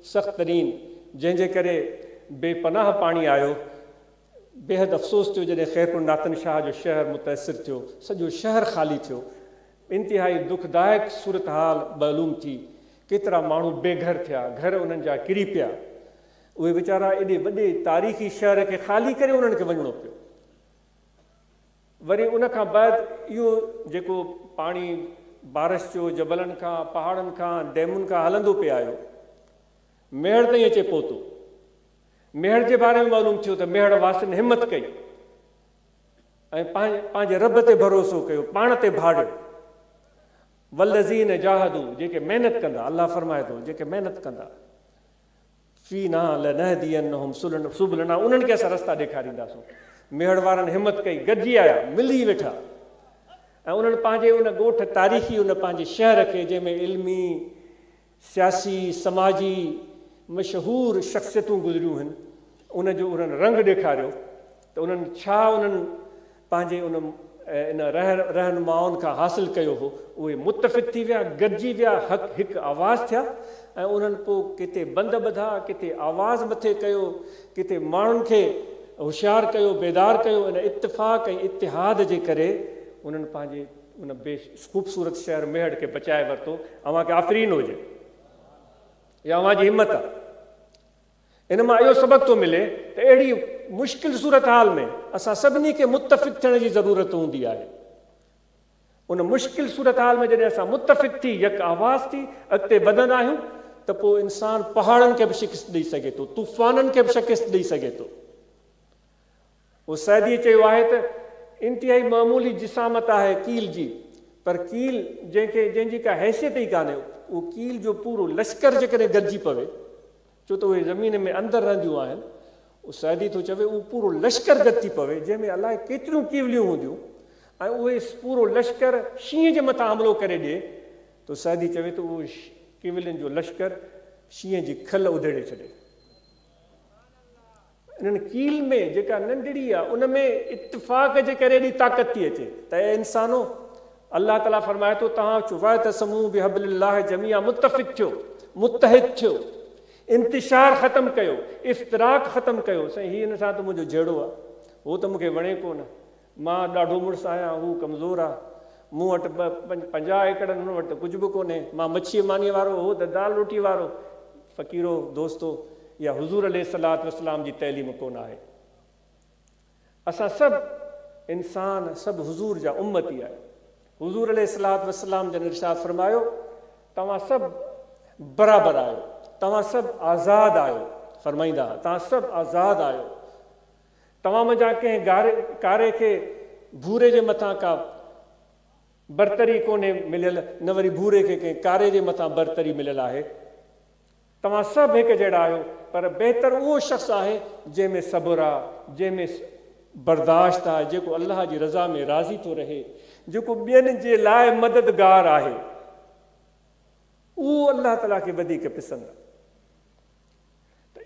सख़्तु तरीन, जंहिंजे करे बेपनाह पाणी आयो। बेहद अफ़सोस थियो जॾहिं ख़ैरपुर नातन शाह जो शहर मुतासिर थियो, सॼो शहर ख़ाली थियो। इंतिहाई दुखदायक सूरत हाल मालूम थी, केतिरा माण्हू बेघर थिया, घर उन्हनि जा किरी पिया। उहे वीचारा एॾे वॾे तारीख़ी शहर खे ख़ाली करे उन्हनि खे वञिणो पियो। वरी उनखां बाद इहो जेको पाणी बारिश जो जबलनि खां, पहाड़नि खां, डैमुनि खां हलंदो पियो आयो, मेहड़ ताईं अचे पहुतो। मेहड़ जे बारे में मालूम थियो त मेहड़ वासियुनि हिमत कई ऐं पंहिंजे रब ते भरोसो कयो, पाण ते भाड़ियो। वल्लज़ीन जाहदू, जेके महिनत कंदा, अल्लाह फरमाए थो जेके महिनत कंदा, फीना लनहदियन्नहुम सुबुलना, उन्हनि खे असां रस्ता ॾेखारींदासूं। मेहड़ वारनि हिमत कई, गॾिजी आया, मिली वेठा ऐं उन्हनि पंहिंजे उन ॻोठ तारीख़ी उन पंहिंजे शहर खे, जंहिंमें इल्मी, सियासी, समाजी मशहूरु शख़्सियतूं गुज़रियूं आहिनि, उनजो उन्हनि रंग ॾेखारियो त उन्हनि छा उन्हनि पंहिंजे उन इन रहनुमाउनि खां हासिलु कयो हो। उहे मुतफ़िक़ थी विया, गॾिजी विया, हिकु आवाज़ थिया ऐं उन्हनि पोइ किथे बंद ॿधा, किथे आवाज़ मथे कयो, किथे माण्हुनि खे होशियारु कयो, बेदार कयो। इन इत्तिफ़ाक़ ऐं इतिहाद जे करे उन्हनि पंहिंजे उन ख़ूबसूरत शहर मेहड़ खे बचाए वरितो। अव्हांखे आफ़रीन हुजे, या अव्हांजी हिमत आहे। इन मां इहो सबक़ु थो मिले त अहिड़ी मुश्किल सूरत हाल में असां सभिनी खे मुतफ़िक़ थियण जी ज़रूरत हूंदी आहे। उन मुश्किल सूरत हाल में जॾहिं असां मुतफ़िक़ थी यक आवाज़ थी अॻिते वधंदा आहियूं त पोइ इंसानु पहाड़नि खे बि शिकस्त ॾेई सघे थो, तूफ़ाननि खे बि शिकस्त ॾेई सघे थो। उहो सैदी चयो आहे त इंतिहाई मामूली जिसामत आहे कील जी, पर कील जंहिंजी का हैसियत ई कान्हे, उहो कील जो पूरो लश्कर जेकॾहिं गॾिजी पवे, छो त उहे ज़मीन में अंदरि रहंदियूं आहिनि, उहो सैदी थो चवे उहो पूरो लश्कर गॾिजी पवे, जंहिंमें अलाए केतिरियूं कीवलियूं हूंदियूं ऐं उहे पूरो लश्कर शींहं जे मथां हमिलो करे ॾिए, त सैदी चवे त उहो कीवलियुनि जो लश्कर शींहं जी खल उधेड़े छॾे। इन्हनि कील में जेका नंढड़ी आहे, उन में इत्तिफ़ाक़ जे करे एॾी ताक़त थी अचे त इंसानो, अल्लाह ताला फरमाए थो तव्हां चुवाए त समूह बिहब्लिल्लाह जमिया, मुतफ़िक़ थियो, मुतहिद थियो, इंतिशार ख़तमु कयो, इफ़्तिराक ख़तमु कयो। साईं हीअ हिन सां त मुंहिंजो जहिड़ो आहे, उहो त मूंखे वणे कोन, मां ॾाढो मुड़ुसु आहियां, हू कमज़ोर आहे, मूं वटि 50 एकड़, हुन वटि त कुझु बि कोन्हे, मां मच्छीअ मानीअ वारो, हो त दाल रोटी वारो। फ़क़ीरो दोस्तो, या हुज़ूर अलैहिस्सलातु वस्सलाम जी तइलीम कोन आहे। असां सभु इंसान, सभु हुज़ूर जा उम्मती आहे। हुज़ूर अलैहिस्सलातु वस्सलाम जन इरशाद फरमायो, तव्हां सभु बराबरि आहियो, तव्हां सभु आज़ादु आहियो। फरमाईंदा तव्हां सभु आज़ादु आहियो, तव्हां मुंहिंजा कंहिं कारे खे भूरे जे मथां का बरतरी कोन्हे मिलियल, न वरी भूरे खे कंहिं कारे जे मथां बरतरी मिलियल आहे। तव्हां सभु हिकु जहिड़ा आहियो, पर बहितर उहो शख़्स आहे जंहिंमें सब्र आहे, जंहिंमें बर्दाश्त आहे, जेको अल्लाह जी रज़ा में राज़ी थो रहे, जेको ॿियनि जे लाइ मददगार आहे, उहो अल्लाह ताला खे वधीक पसंदि आहे। त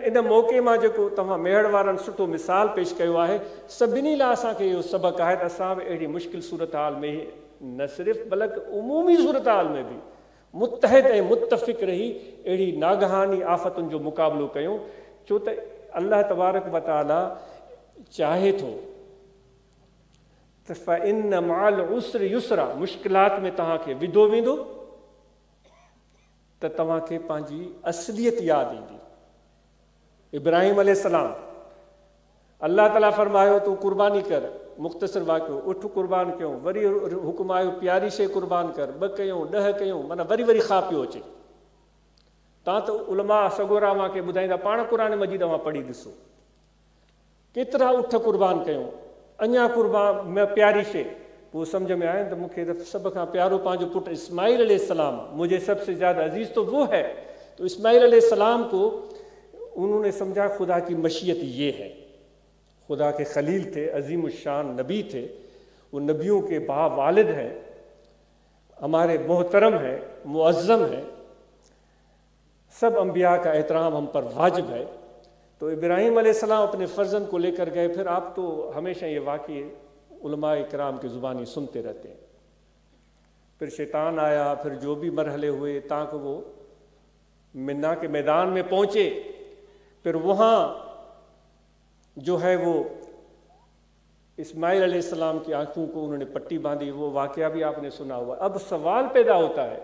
इन मौक़े मां जेको तव्हां मेहड़ वारनि सुठो मिसाल पेश कयो आहे, सभिनी लाइ असांखे इहो सबक़ु आहे त असां बि अहिड़ी मुश्किल सूरत हाल में, न सिर्फ़ु बल्कि उमूमी सूरत हाल में बि मुतहिद ऐं मुतफ़िक़ रही अहिड़ी नागहानी आफ़तुनि जो मुक़ाबिलो कयूं। छो त अल्लाह तबारक व तआला चाहे थो त फ़इन्न मअल उस्र युस्रा, मुश्किलात में तव्हांखे विधो वेंदो त तव्हांखे पंहिंजी असलियत यादि ईंदी। इब्राहिम अलैहिस्सलाम, अल्लाह ताला फरमायो तूं कुर्बानी कर, मुख़्तसिर वाक़ियो, उठ कुर्बान कयूं, वरी हुकुम आयो प्यारी शइ कुर्बान कर, 2 कयूं 10 कयूं, माना वरी ख़ा पियो अचे। तव्हां त उलमा सगोरा मूंखे ॿुधाईंदा, पाण क़ुरान मजीद मां पढ़ी ॾिसो, केतिरा उठ कुर्बान कयूं, अञा कुर्बान प्यारी शइ। पोइ सम्झ में आया त मूंखे त सभ खां प्यारो पंहिंजो पुटु इस्माइल अलैहिस्सलाम, मुझे सबसे ज़्यादा अजीज़ तो वो है। तो इस्माइल अलैहिस्सलाम को उन्होंने समझा खुदा की मशीयत ये है, खुदा के खलील थे, अजीम शान नबी थे, वो नबियों के बा वालिद हैं, हमारे मोहतरम हैं, मुअज़्ज़म हैं, सब अम्बिया का एहतराम हम पर वाजिब है। تو ابراہیم علیہ السلام اپنے فرزند کو لے کر گئے. پھر آپ تو ہمیشہ یہ واقعے علماء کرام کی زبانی سنتے رہتے ہیں. پھر شیطان آیا, پھر جو بھی مرحلے ہوئے تاکہ وہ منا کے میدان میں پہنچے. پھر وہاں جو ہے وہ اسماعیل علیہ السلام کی آنکھوں کو انہوں نے پٹی باندھی, وہ واقعہ بھی آپ نے سنا ہوا. اب سوال پیدا ہوتا ہے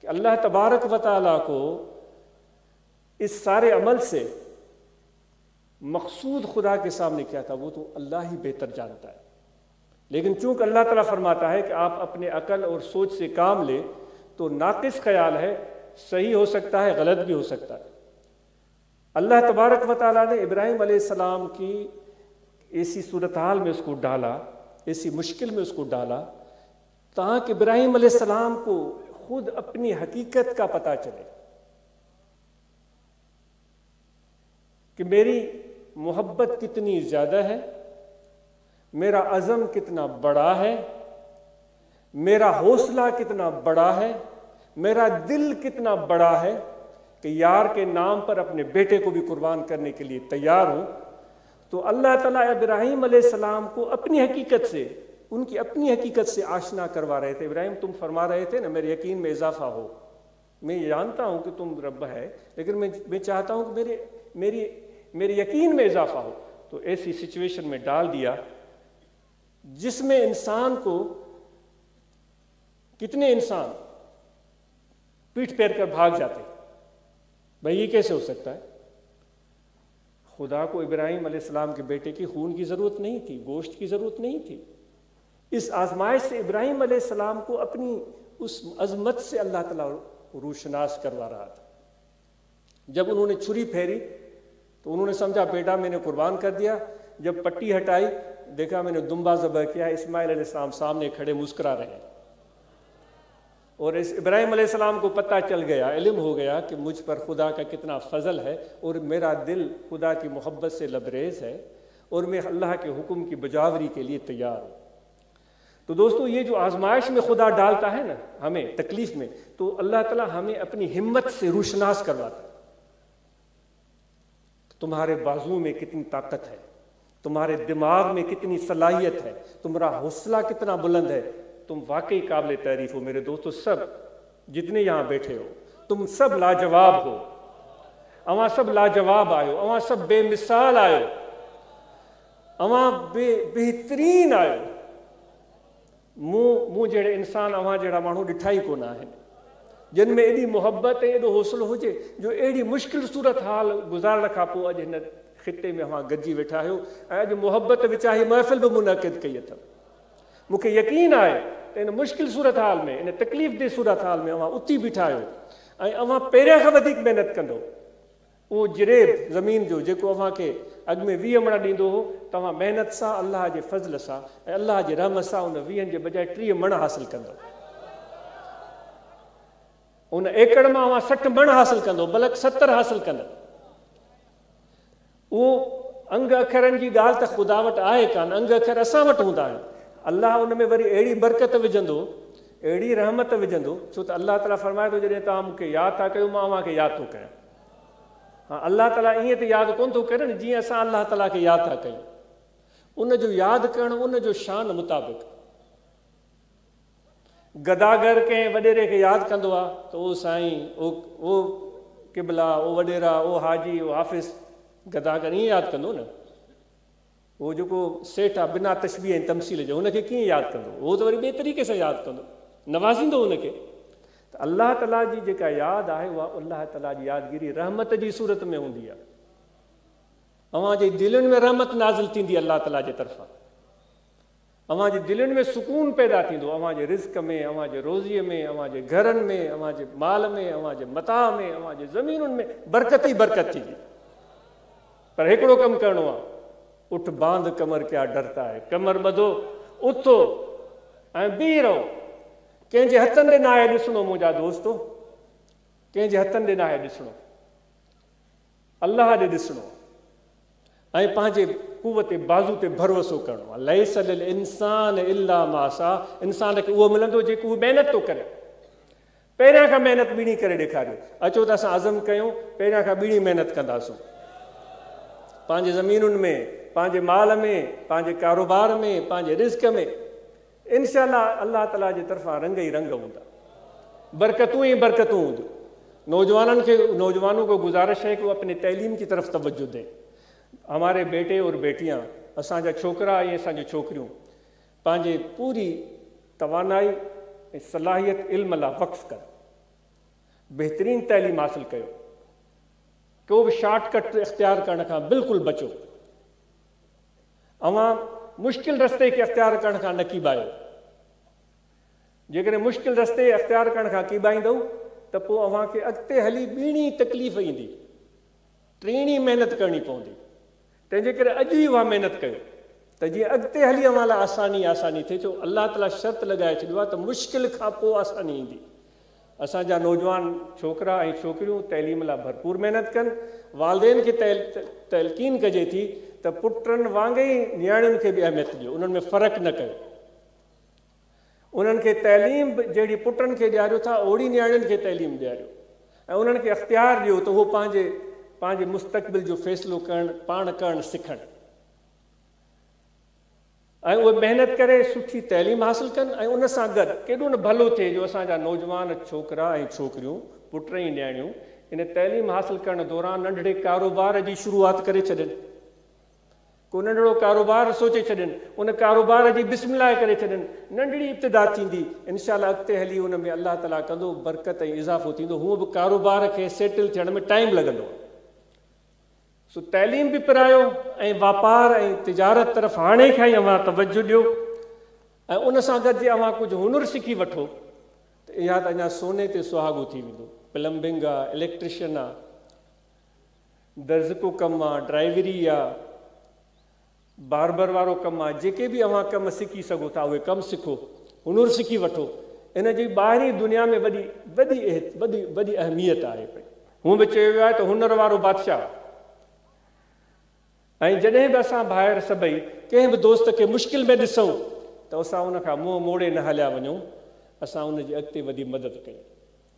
کہ اللہ تبارک و تعالیٰ کو اس سارے عمل سے مقصود خدا کے سامنے کیا تھا, وہ تو اللہ ہی بہتر جانتا ہے. لیکن چونکہ اللہ تعالیٰ فرماتا ہے کہ آپ اپنے عقل اور سوچ سے کام لیں, تو ناقص خیال ہے, صحیح ہو سکتا ہے, غلط بھی ہو سکتا ہے. اللہ تبارک و تعالیٰ نے ابراہیم علیہ السلام کی ایسی صورتحال میں اس کو ڈالا, ایسی مشکل میں اس کو ڈالا, تاکہ ابراہیم علیہ السلام کو خود اپنی حقیقت کا پتہ چلے کہ میری محبت کتنی زیادہ ہے, میرا عزم کتنا بڑا ہے, میرا حوصلہ کتنا بڑا ہے, میرا دل کتنا بڑا ہے کہ یار کے نام پر اپنے بیٹے کو بھی قربان کرنے کے لیے تیار ہوں. تو اللہ تعالیٰ ابراہیم علیہ السلام کو اپنی حقیقت سے, ان کی اپنی حقیقت سے آشنا کروا رہے تھے. ابراہیم تم فرما رہے تھے نا میرے یقین میں اضافہ ہو, میں جانتا ہوں کہ تم رب ہے, لیکن میں چاہتا ہوں کہ میرے یقین میں اضافہ ہو. تو ایسی سچویشن میں ڈال دیا جس میں انسان کو, کتنے انسان پیٹھ پھیر کر بھاگ جاتے, بھائی یہ کیسے ہو سکتا ہے؟ خدا کو ابراہیم علیہ السلام کے بیٹے کی خون کی ضرورت نہیں تھی, گوشت کی ضرورت نہیں تھی. اس آزمائش سے ابراہیم علیہ السلام کو اپنی اس عظمت سے اللہ تعالیٰ روشناس کروا رہا تھا. جب انہوں نے چھری پھیری تو انہوں نے سمجھا بیٹا میں نے قربان کر دیا. جب پٹی ہٹائی دیکھا میں نے دمبا ذبح کیا. اسماعیل علیہ السلام سامنے کھڑے مسکرا رہے ہیں, اور اس ابراہیم علیہ السلام کو پتہ چل گیا, علم ہو گیا کہ مجھ پر خدا کا کتنا فضل ہے, اور میرا دل خدا کی محبت سے لبریز ہے, اور میں اللہ کے حکم کی بجاوری کے لیے تیار ہوں. تو دوستو یہ جو آزمائش میں خدا ڈالتا ہے نا ہمیں تکلیف میں, تو اللہ تعالیٰ ہمیں اپنی ہمت سے روشناس کرواتا ہے. تمہارے بازو میں کتنی طاقت ہے, تمہارے دماغ میں کتنی صلاحیت ہے, تمہارا حوصلہ کتنا بلند ہے, تم واقعی قابل تعریف ہو. میرے دوستو سب جتنے یہاں بیٹھے ہو تم سب لاجواب ہو, اواں سب لاجواب آئے ہو, اواں سب بے مثال آئے ہو, اواں بہترین آئے ہو. موں جڑے انسان اواں جڑا مانو ڈٹھائی کو نہ ہے, جن میں ایڈی محبت ہے, ایڈو حوصلو ہوجے, جو ایڈی مشکل صورت حال گزار رکھا پو اج ہن خطے میں اواں گجی ویٹھا ہو, اج محبت وچاہی محفل بھی منعقد کئی تھا. مجھے یقین آئے ان مشکل صورت حال میں, ان تکلیف دہ صورت حال میں اواں اتھی بیٹھا ہو, اواں پیرے کا ودیک محنت کندو. وہ جریب زمین جو جیکو اواں کے اگ میں 20 مण ڈیندو ہو, تواں محنت سا اللہ کے فضل سا اللہ کے رحم سا ان 20 کے بجائے 30 مण حاصل کندو. ان ایکڑ میں اواں 60 مण حاصل کندو, بلکہ 70 حاصل کندو. وہ انگ اکھرن جی ॻाल्हि त ख़ुदा वटि आहे कान, अंग अखर असां वटि हूंदा आहिनि. अल्लाह उन में वरी अहिड़ी बरकत विझंदो, अहिड़ी रहमत विझंदो, छो त अल्लाह ताला फरमाए थो जॾहिं तव्हां मूंखे यादि था कयो मां अव्हांखे यादि थो कयां. हाँ, अल्लाह ताला ईअं त यादि कोन थो करे न जीअं असां अल्लाह ताला खे यादि था कयूं. उन जो यादि करणु उन जो शान मुताबिक़. गदागर कंहिं वॾेरे खे यादि कंदो आहे त ओ साईं, ओ क़िबला, ओ वॾेरा, ओ हाजी, ओ हाफ़िज़. गदागर ईअं यादि कंदो न, वो जेको सेठ आहे बिना तशबीह ऐं तमसील जो, हुनखे कीअं यादि कंदो? उहो त वरी ॿिए तरीक़े सां यादि कंदो, नवाज़ींदो हुनखे. त अल्लाह ताला जी जेका यादि आहे उहा अल्लाह ताला जी यादगिरी रहमत जी सूरत में हूंदी आहे. अव्हां जे दिलनि में रहमत नाज़िल थींदी अल्लाह ताला जे तरफ़ां. अव्हां जे दिलनि में सुकून पैदा थींदो, अव्हां जे रिज़्क़ में, अव्हां जे रोज़ीअ में, अव्हां जे घरनि में, अव्हां जे माल में, अव्हां जे मता में, अव्हां जे ज़मीनुनि में बरकत ई बरकत थींदी. पर हिकिड़ो कमु करिणो आहे, उठ बांध कमर क्या डरता है, कमर ॿधो, उथो ऐं बीह रहो. कंहिंजे हथनि ॾे न आहे ॾिसणो मुंहिंजा दोस्तो, कंहिंजे हथनि ॾे न आहे ॾिसणो, अल्लाह ॾे ॾिसणो ऐं पंहिंजे कुवत बाज़ू ते भरोसो करिणो आहे. लैस लिल इंसान इल्ला मा सा, इंसान खे उहो मिलंदो जेको उहो महिनत थो करे. पहिरियां खां महिनत ॿीणी करे ॾेखारियो. अचो त असां अज़म कयूं पहिरियां खां ॿीणी महिनत कंदासूं. पंहिंजे ज़मीनुनि में, पंहिंजे माल में, पंहिंजे कारोबार में, पंहिंजे रिज़्क़ में, इंशाअल्लाह अल्लाह ताला जे तरफ़ां रंग ही रंग हूंदा, बरकतूं ही बरकतूं हूंदियूं। नौजवानों को गुजारिश है कि वो अपनी तैलीम की तरफ तवज्जो दें। हमारे बेटे और बेटियां, असांजा छोकरा ऐं असांजी छोकिरियूं पंहिंजे पूरी तवानाई ऐं सलाहियत इल्म लाइ वक़्फ़ कर, बेहतरीन तैलीम हासिल कयो, को बि शॉर्टकट इख्तियार करण खां बिल्कुलु बचो। अवां मुश्किल रस्ते खे इख्तियार करण खां न कीबायो। जेकॾहिं मुश्किल रस्ते इख्तियार करण खां कीबाईंदव त पोइ अव्हांखे अॻिते हली ॿीणी तकलीफ़ ईंदी, टीणी महिनत करणी पवंदी। तंहिंजे करे अॼु ई उहा महिनत कयो त जीअं अॻिते हली अव्हां लाइ आसानी थिए। छो अल्लाह ताला शर्त लॻाए छॾियो आहे त मुश्किल खां पोइ आसानी ईंदी। असांजा नौजवान छोकिरा ऐं छोकिरियूं तैलीम लाइ भरपूर महिनत कनि। वालदेन खे तलक़ीन कजे थी त पुटनि वांगुरु ई नियाणियुनि खे बि अहमियत ॾियो, उन्हनि में फ़र्क़ु न कयो। उन्हनि खे तैलीम जहिड़ी पुटनि खे ॾियारियो था, ओड़ी नियाणियुनि खे तैलीम ॾियारियो ऐं उन्हनि खे अख़्तियार ॾियो त उहो पंहिंजे मुस्तक़बिल जो फ़ैसिलो करणु, पाण करणु सिखनि ऐं उहे महिनत करे सुठी तैलीम हासिल कनि। ऐं उन सां गॾु केॾो न भलो थिए जो असांजा नौजवान छोकिरा ऐं छोकिरियूं, पुट ऐं नियाणियूं इन तैलीम हासिल करण दौरान नंढड़े कारोबार जी शुरूआत करे छॾनि, को नंढड़ो कारोबार सोचे छॾनि, उन कारोबार जी बिस्मिल्लाह करे छॾनि। नंढड़ी इब्तिदा थींदी, इंशाअल्लाह अॻिते हली उन में अल्लाह ताला कंदो, बरकत ऐं इज़ाफ़ो थींदो। हूअं बि कारोबार खे सेटल थियण में टाइम लॻंदो। सो तैलीम बि पिरायो ऐं वापार ऐं तिजारत तरफ़ हाणे खां ई अव्हां तवज्जो ॾियो ऐं उन सां गॾु जे अव्हां कुझु हुनुर सिखी वठो त इहा त अञा सोने ते सुहागो थी वेंदो। प्लम्बिंग आहे, इलेक्ट्रिशियन आहे, दर्ज़ को कमु आहे, ड्राइवरी आहे, बारबर वारो कमु आहे, जेके बि अव्हां कमु सिखी सघो था उहे कमु सिखो, हुनुर सिखी वठो। इन जी ॿाहिरीं दुनिया में वॾी वॾी वॾी अहमियत आहे पई। हूअं बि चयो वियो आहे त हुनर वारो बादशाह। ऐं जॾहिं बि असां ॿाहिरि सभई कंहिं बि दोस्त खे मुश्किल में ॾिसूं त असां उनखां मुंहुं मोड़े न हलिया वञूं, असां उनजी अॻिते वधी मदद कयूं।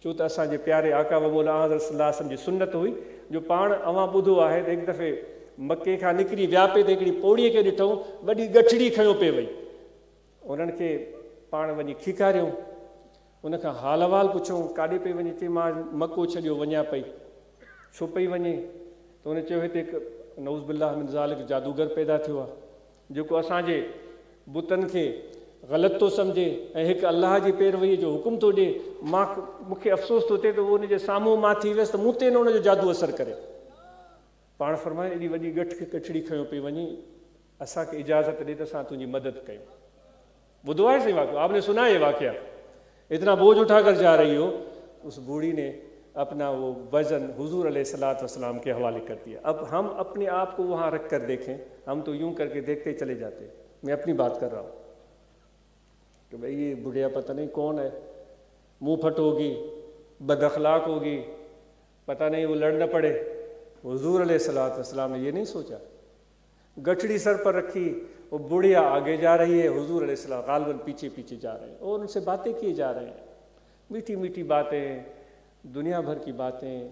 छो त असांजे प्यारे आका व मौला हज़रत सल्लल्लाहु अलैहि वसल्लम जी सुन्नत हुई जो पाण अव्हां ॿुधो आहे त हिकु दफ़े मके खां निकिरी विया पिए त हिकिड़ी पौड़ीअ खे ॾिठूं, वॾी गठड़ी खयो पिए वई। उन्हनि खे पाण वञी खीकारियूं, उनखां हाल अहिवाल पुछूं, काॾे पई वञे? चई मां मको छॾियो वञा पई। छो पई वञे? त हुन चयो हिते हिकु नऊज़ बिल्लाह मिन ज़ालिक जादूगर पैदा थियो आहे जेको असांजे बुतनि खे ग़लति थो सम्झे ऐं हिकु अलाह जी पैरवीअ जो हुकुम थो ॾिए। मूंखे अफ़सोस थो थिए त उहो उनजे साम्हूं मां थी वियसि त मूं ते न उनजो जादू असरु करे। पाण फरमाए एॾी वॾी गठड़ी खयो पई वञी, असांखे इजाज़त ॾे त असां तुंहिंजी मदद कयूं। ॿुधो आहे सही वाक़ियो? आपने सुना है वाक़िया? इतना बोझ उठा कर जा रही हो, उस बूढ़ी ने अपना वो वज़न हुजूर अलैहिस्सलातु वस्सलाम के हवाले कर दिया। अब हम अपने आप को वहाँ रख कर देखें, हम तो यूं करके देखते चले जाते। मैं अपनी बात कर रहा हूँ कि भाई ये बुढ़िया पता नहीं कौन है, मुंह फट होगी, बद अखलाक होगी, पता नहीं वो लड़ न पड़े। हुजूर अलैहिस्सलातु वस्सलाम ने ये नहीं सोचा। गठड़ी सर पर रखी, वो बुढ़िया आगे जा रही है, हुजूर अलैहिस्सलाम गालिबन पीछे पीछे जा रहे हैं और उनसे बातें किए जा रहे हैं, मीठी मीठी बातें, दुनिया भर की बातें,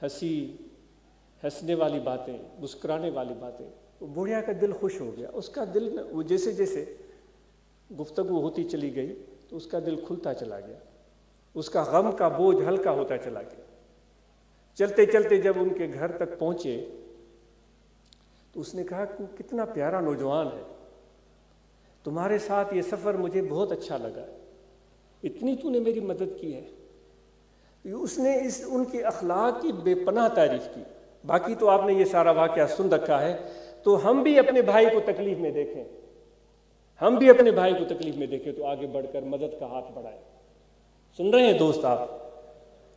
हंसने वाली बातें, मुस्कुराने वाली बातें। वो बुढ़िया का दिल खुश हो गया। उसका दिल में वो जैसे जैसे गुफ्तगू होती चली गई तो उसका दिल खुलता चला गया, उसका गम का बोझ हल्का होता चला गया। चलते चलते जब उनके घर तक पहुँचे तो उसने कहा कि कितना प्यारा नौजवान है, तुम्हारे साथ ये सफ़र मुझे बहुत अच्छा लगा, इतनी तूने मेरी मदद की है। उसने उनके अखलाक की बेपनाह तारीफ़ की। बाकी तो आपने ये सारा वाक़या सुन रखा है, तो हम भी अपने भाई को तकलीफ़ में देखें, हम भी अपने भाई को तकलीफ़ में देखें तो आगे बढ़कर मदद का हाथ बढ़ाएं। सुन रहे हैं दोस्त आप?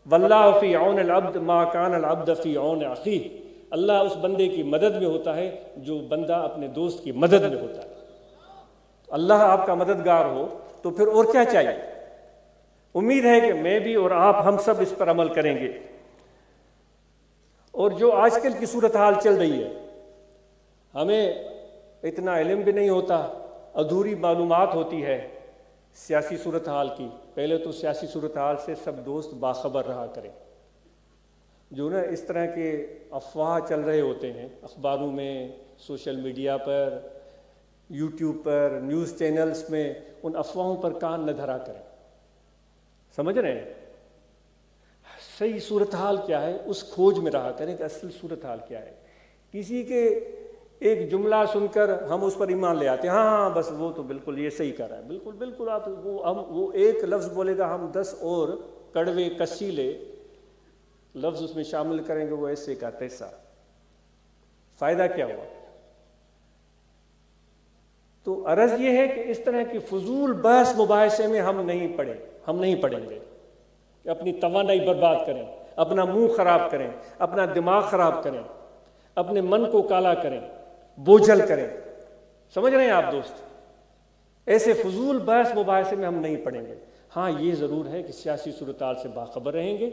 वल्लाहु फ़ी औन अल अब्द मा कान अल अब्द फ़ी औन अख़ीह। अल्लाह उस बंदे की मदद में होता है जो बंदा अपने दोस्त की मदद में होता है। अल्लाह आपका मददगार हो तो फिर और क्या चाहिए। उम्मीद है कि मैं भी और आप हम सब इस पर अमल करेंगे। और जो आजकल की सूरत हाल चल रही है, हमें इतना इल्म भी नहीं होता, अधूरी मालूमात होती है सियासी सूरत हाल की। पहले तो सियासी सूरत हाल से सब दोस्त बाखबर रहा करें, جو نا اس طرح کے افواہ چل رہے ہوتے ہیں اخباروں میں، سوشل میڈیا پر، یوٹیوب پر، نیوز چینلز میں، ان افواہوں پر کان نہ دھرا کریں. سمجھ رہے ہیں؟ صحیح صورتحال کیا ہے اس کھوج میں رہا کریں کہ اصل صورتحال کیا ہے. کسی کے ایک جملہ سن کر ہم اس پر ایمان لے آتے ہیں، ہاں بس وہ تو بالکل یہ صحیح کر رہا ہے، بالکل بالکل. آپ وہ ایک لفظ بولے گا، ہم 10 اور کڑوے کسیلے لفظ اس میں شامل کریں گے، وہ ایسے کا تیسا. فائدہ کیا ہوا؟ تو عرض یہ ہے کہ اس طرح کی فضول بحث مباحثے میں ہم نہیں پڑیں گے. اپنی توانائی برباد کریں، اپنا منہ خراب کریں، اپنا دماغ خراب کریں، اپنے من کو کالا کریں، بوجھل کریں. سمجھ رہے ہیں آپ دوست؟ ایسے فضول بحث مباحثے میں ہم نہیں پڑیں گے. ہاں یہ ضرور ہے کہ سیاسی صورتحال سے باخبر رہیں گے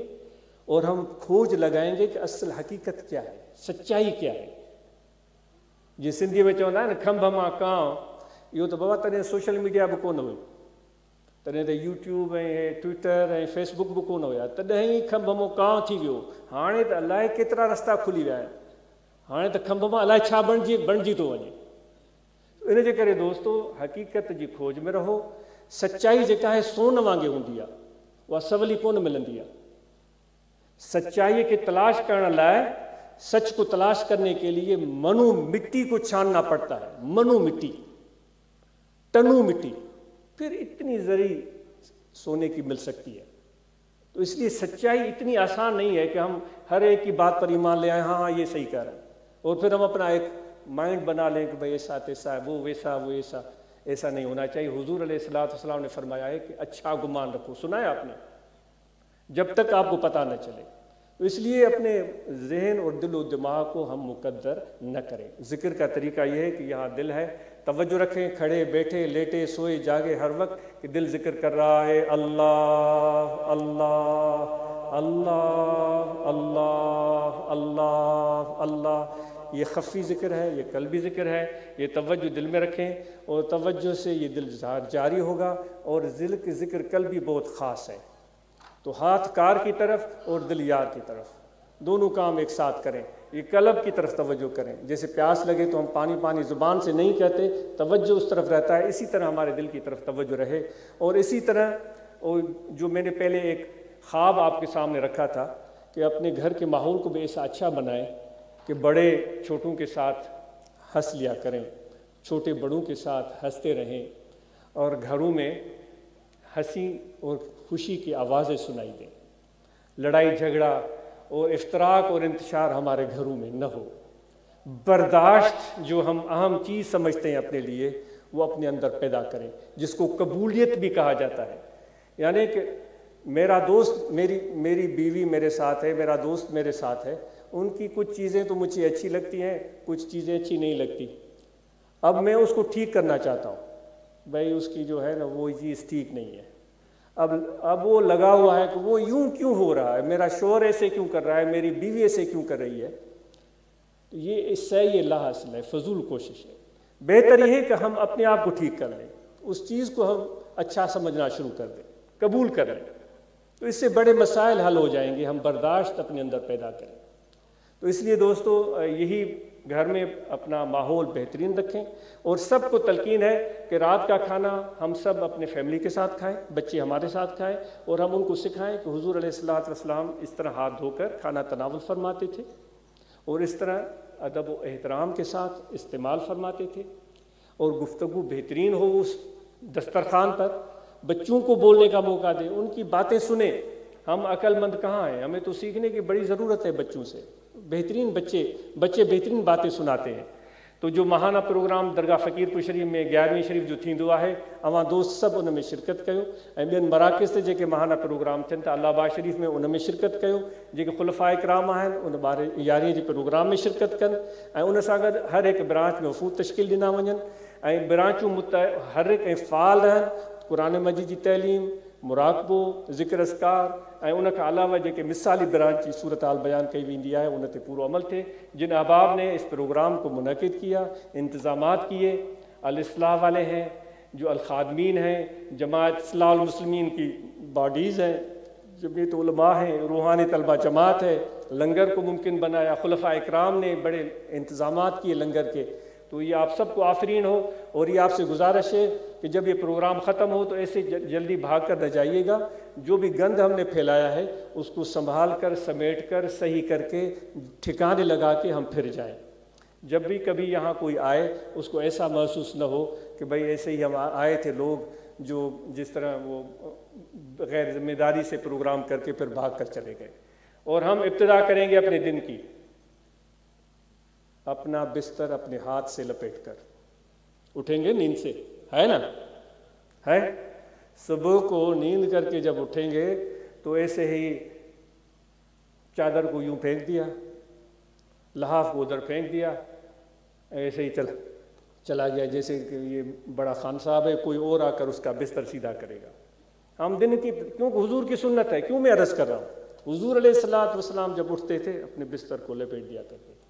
اور ہم کھوج لگائیں گے کہ اصل حقیقت کیا ہے، سچائی کیا ہے. جی سندھی میں چوندا ہے نا کھمب ماں کاؤں، یہ تو بابا تॾहिं سوشل میڈیا بि कोन हुई، तॾहिं त यूट्यूब ऐं ट्विटर ऐं फेसबुक बि कोन हुया, तॾहिं ई खंभ मां कांउ थी वियो. हाणे त अलाए केतिरा रस्ता खुली विया आहिनि, हाणे त खंभ मां अलाए छा बणिजी थो वञे. इन जे करे दोस्तो हक़ीक़त जी खोज में रहो. सचाई जेका आहे सोन वांगुरु हूंदी आहे, उहा सवली कोन मिलंदी आहे. सच्चाई की तलाश करने लाए, सच को तलाश करने के लिए मनु मिट्टी को छानना पड़ता है. मनु मिट्टी, टनू मिट्टी, फिर इतनी जरी सोने की मिल सकती है. तो इसलिए सच्चाई इतनी आसान नहीं है कि हम हर एक की बात पर ईमान ले आए, हाँ ये सही कह रहे हैं, और फिर हम अपना एक माइंड बना लें कि भाई ऐसा तैसा है, वो वैसा वो ऐसा. ऐसा नहीं होना चाहिए. हुजूर अलैहिस्सलाम ने फरमाया है कि अच्छा गुमान रखो. सुना है आपने? जब तक आपको पता न चले. तो इसलिए अपने जहन और दिल और दिमाग को हम मुकद्दर न करें. ज़िक्र का तरीका यह है कि यहाँ दिल है, तवज्जो रखें, खड़े बैठे लेटे सोए जागे हर वक्त कि दिल जिक्र कर रहा है अल्लाह अल्लाह अल्लाह अल्लाह अल्लाह अल्लाह. ये खफ़ी ज़िक्र है, ये कल्बी ज़िक्र है. ये तवज्जो दिल में रखें और तवज्जो से ये दिल जारी होगा. और दिल की ज़िक्र कल्बी बहुत ख़ास है. तो हाथ कार की तरफ और दिल यार की तरफ, दोनों काम एक साथ करें. ये कल्ब की तरफ तवज्जो करें. जैसे प्यास लगे तो हम पानी पानी ज़ुबान से नहीं कहते, तवज्जो उस तरफ रहता है. इसी तरह हमारे दिल की तरफ तवज्जो रहे. और इसी तरह जो मैंने पहले एक ख्वाब आपके सामने रखा था कि अपने घर के माहौल को भी ऐसा अच्छा बनाएं कि बड़े छोटों के साथ हंस लिया करें, छोटे बड़ों के साथ हंसते रहें, और घरों में हंसी और खुशी की आवाज़ें सुनाई दें. लड़ाई झगड़ा और इफ्तराक और इंतशार हमारे घरों में न हो. बर्दाश्त जो हम अहम चीज़ समझते हैं अपने लिए, वो अपने अंदर पैदा करें, जिसको कबूलियत भी कहा जाता है. यानी कि मेरा दोस्त, मेरी बीवी मेरे साथ है, मेरा दोस्त मेरे साथ है, उनकी कुछ चीज़ें तो मुझे अच्छी लगती हैं, कुछ चीज़ें अच्छी नहीं लगती. अब मैं उसको ठीक करना चाहता हूँ, भाई उसकी जो है ना वो चीज़ ठीक नहीं है. अब वो लगा हुआ है कि वो यूं क्यों हो रहा है, मेरा शोहर ऐसे क्यों कर रहा है, मेरी बीवी ऐसे क्यों कर रही है. तो ये इससे ये ला हासिल है, फजूल कोशिश है. बेहतर ये है कि हम अपने आप को ठीक कर लें, उस चीज़ को हम अच्छा समझना शुरू कर दें, कबूल कर लें. तो इससे बड़े मसाइल हल हो जाएंगे. हम बर्दाश्त अपने अंदर पैदा करें. तो इसलिए दोस्तों यही घर में अपना माहौल बेहतरीन रखें. और सबको तलकीन है कि रात का खाना हम सब अपने फैमिली के साथ खाएं, बच्चे हमारे साथ खाएं, और हम उनको सिखाएं कि हुजूर अलैहिस्सलाम इस तरह हाथ धोकर खाना तनावुल फरमाते थे, और इस तरह अदब व एहतराम के साथ इस्तेमाल फरमाते थे, और गुफ्तगू बेहतरीन हो उस दस्तरखान पर. बच्चों को बोलने का मौका दें, उनकी बातें सुने. हम अक्लमंद कहाँ हैं, हमें तो सीखने की बड़ी ज़रूरत है बच्चों से. बेहतरीन बच्चे बेहतरीन बातें सुनाते हैं. तो जो महाना प्रोग्राम दरगाह फ़कीरपुर शरीफ में 11वीं शरीफ जो थींदो आहे, अवां दोस्त सभु उन में शिरकत कयो. ऐं ॿियनि मराकिज़ ते जेके महाना प्रोग्राम थियनि था, अलाहबाद शरीफ में उन में शिरकत कयो. जेके ख़ुलफ़ाए किराम आहिनि उन 11 जे प्रोग्राम में शिरकत कनि. ऐं उन सां गॾु हर हिकु ब्रांच में वफ़ूद तश्कील ॾिना वञनि, ऐं ब्रांचूं हर हिकु ऐं फ़ाल रहनि. क़ुरान मजीद जी तइलीम, मुराक़बो, ज़िक्र अस्कार, ऐं उन खां अलावा जेके मिसाली ब्रांच जी सूरत हाल बयान कई वेंदी आहे उन ते पूरो अमल थिए. जिन अहबाब ने इस प्रोग्राम को मुनक़िद किया, इंतज़ामात किए, अल इस्लाह वाले हैं, जो अल ख़ादमीन हैं, जमात इस्लाहुल मुस्लिमीन की बॉडीज़ हैं, जमीयत उलमा हैं, रूहानी तलबा जमात है, لنگر کو ممکن بنایا، خلفائے اکرام نے بڑے انتظامات کیے لنگر کے، تو یہ آپ سب کو آفرین ہو، اور یہ آپ سے گزارش ہے کہ جب یہ پروگرام ختم ہو تو ایسے جلدی بھاگ کر نہ جائیے گا، جو بھی گند ہم نے پھیلایا ہے اس کو سنبھال کر سمیٹ کر صحیح کر کے ٹھکانے لگا کے ہم پھر جائیں۔ جب بھی کبھی یہاں کوئی آئے اس کو ایسا محسوس نہ ہو کہ بھئی ایسے ہی ہم آئے تھے لوگ جو جس طرح وہ غیر ذمہ داری سے پروگرام کر کے پھر بھاگ کر چلے گئے۔ اور ہم ابتدا کریں گے اپنے دن کی، اپنا بستر اپنے ہاتھ سے لپیٹ کر اٹھیں گے نیند سے، ہے نا؟ ہے صبح کو نیند کر کے جب اٹھیں گے تو ایسے ہی چادر کو یوں پھینک دیا، لحاف کو ادھر پھینک دیا، ایسے ہی چلا گیا جیسے کہ یہ بڑا خان صاحب ہے، کوئی اور آ کر اس کا بستر سیدھا کرے گا۔ ہم دن کی، کیونکہ حضور کی سنت ہے، کیوں میں عرض کر رہا ہوں، حضور علیہ السلام جب اٹھتے تھے اپنے بستر کو لپیٹ دیا کرتے تھے،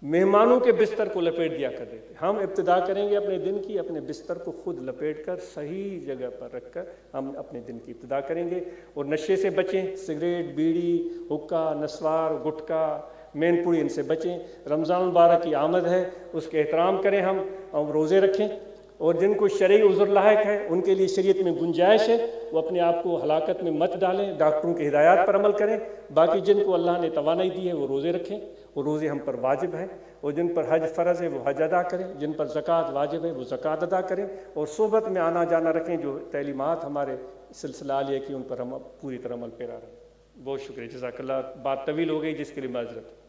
مہمانوں کے بستر کو لپیٹ دیا کرتے تھے۔ ہم ابتدا کریں گے اپنے دن کی، اپنے بستر کو خود لپیٹ کر صحیح جگہ پر رکھ کر ہم اپنے دن کی ابتدا کریں گے۔ اور نشے سے بچیں، سگریٹ، بیڑی، حقہ، نسوار، گٹکا، مین پوڑی، ان سے بچیں۔ رمضان المبارک کی آمد ہے، اس کے احترام کریں ہم، اور روزے رکھیں، اور جن کو شرعی عذر لاحق ہے ان کے لیے شریعت میں گنجائش ہے، وہ اپنے آپ کو ہلاکت میں مت ڈالیں، ڈاکٹروں کی ہدایات پر عمل کریں۔ باقی جن کو اللہ نے توانائی دی ہے وہ روزے رکھیں، وہ روزے ہم پر واجب ہیں، اور جن پر حج فرض ہے وہ حج ادا کریں، جن پر زکوٰۃ واجب ہے وہ زکوٰۃ ادا کریں، اور صحبت میں آنا جانا رکھیں، جو تعلیمات ہمارے سلسلہ عالیہ کی ان پر ہم پوری طرح عمل پیرا رہیں۔ بہت شکریہ، جزاک اللہ۔ بات طویل ہو گئی جس کے لیے معذرت۔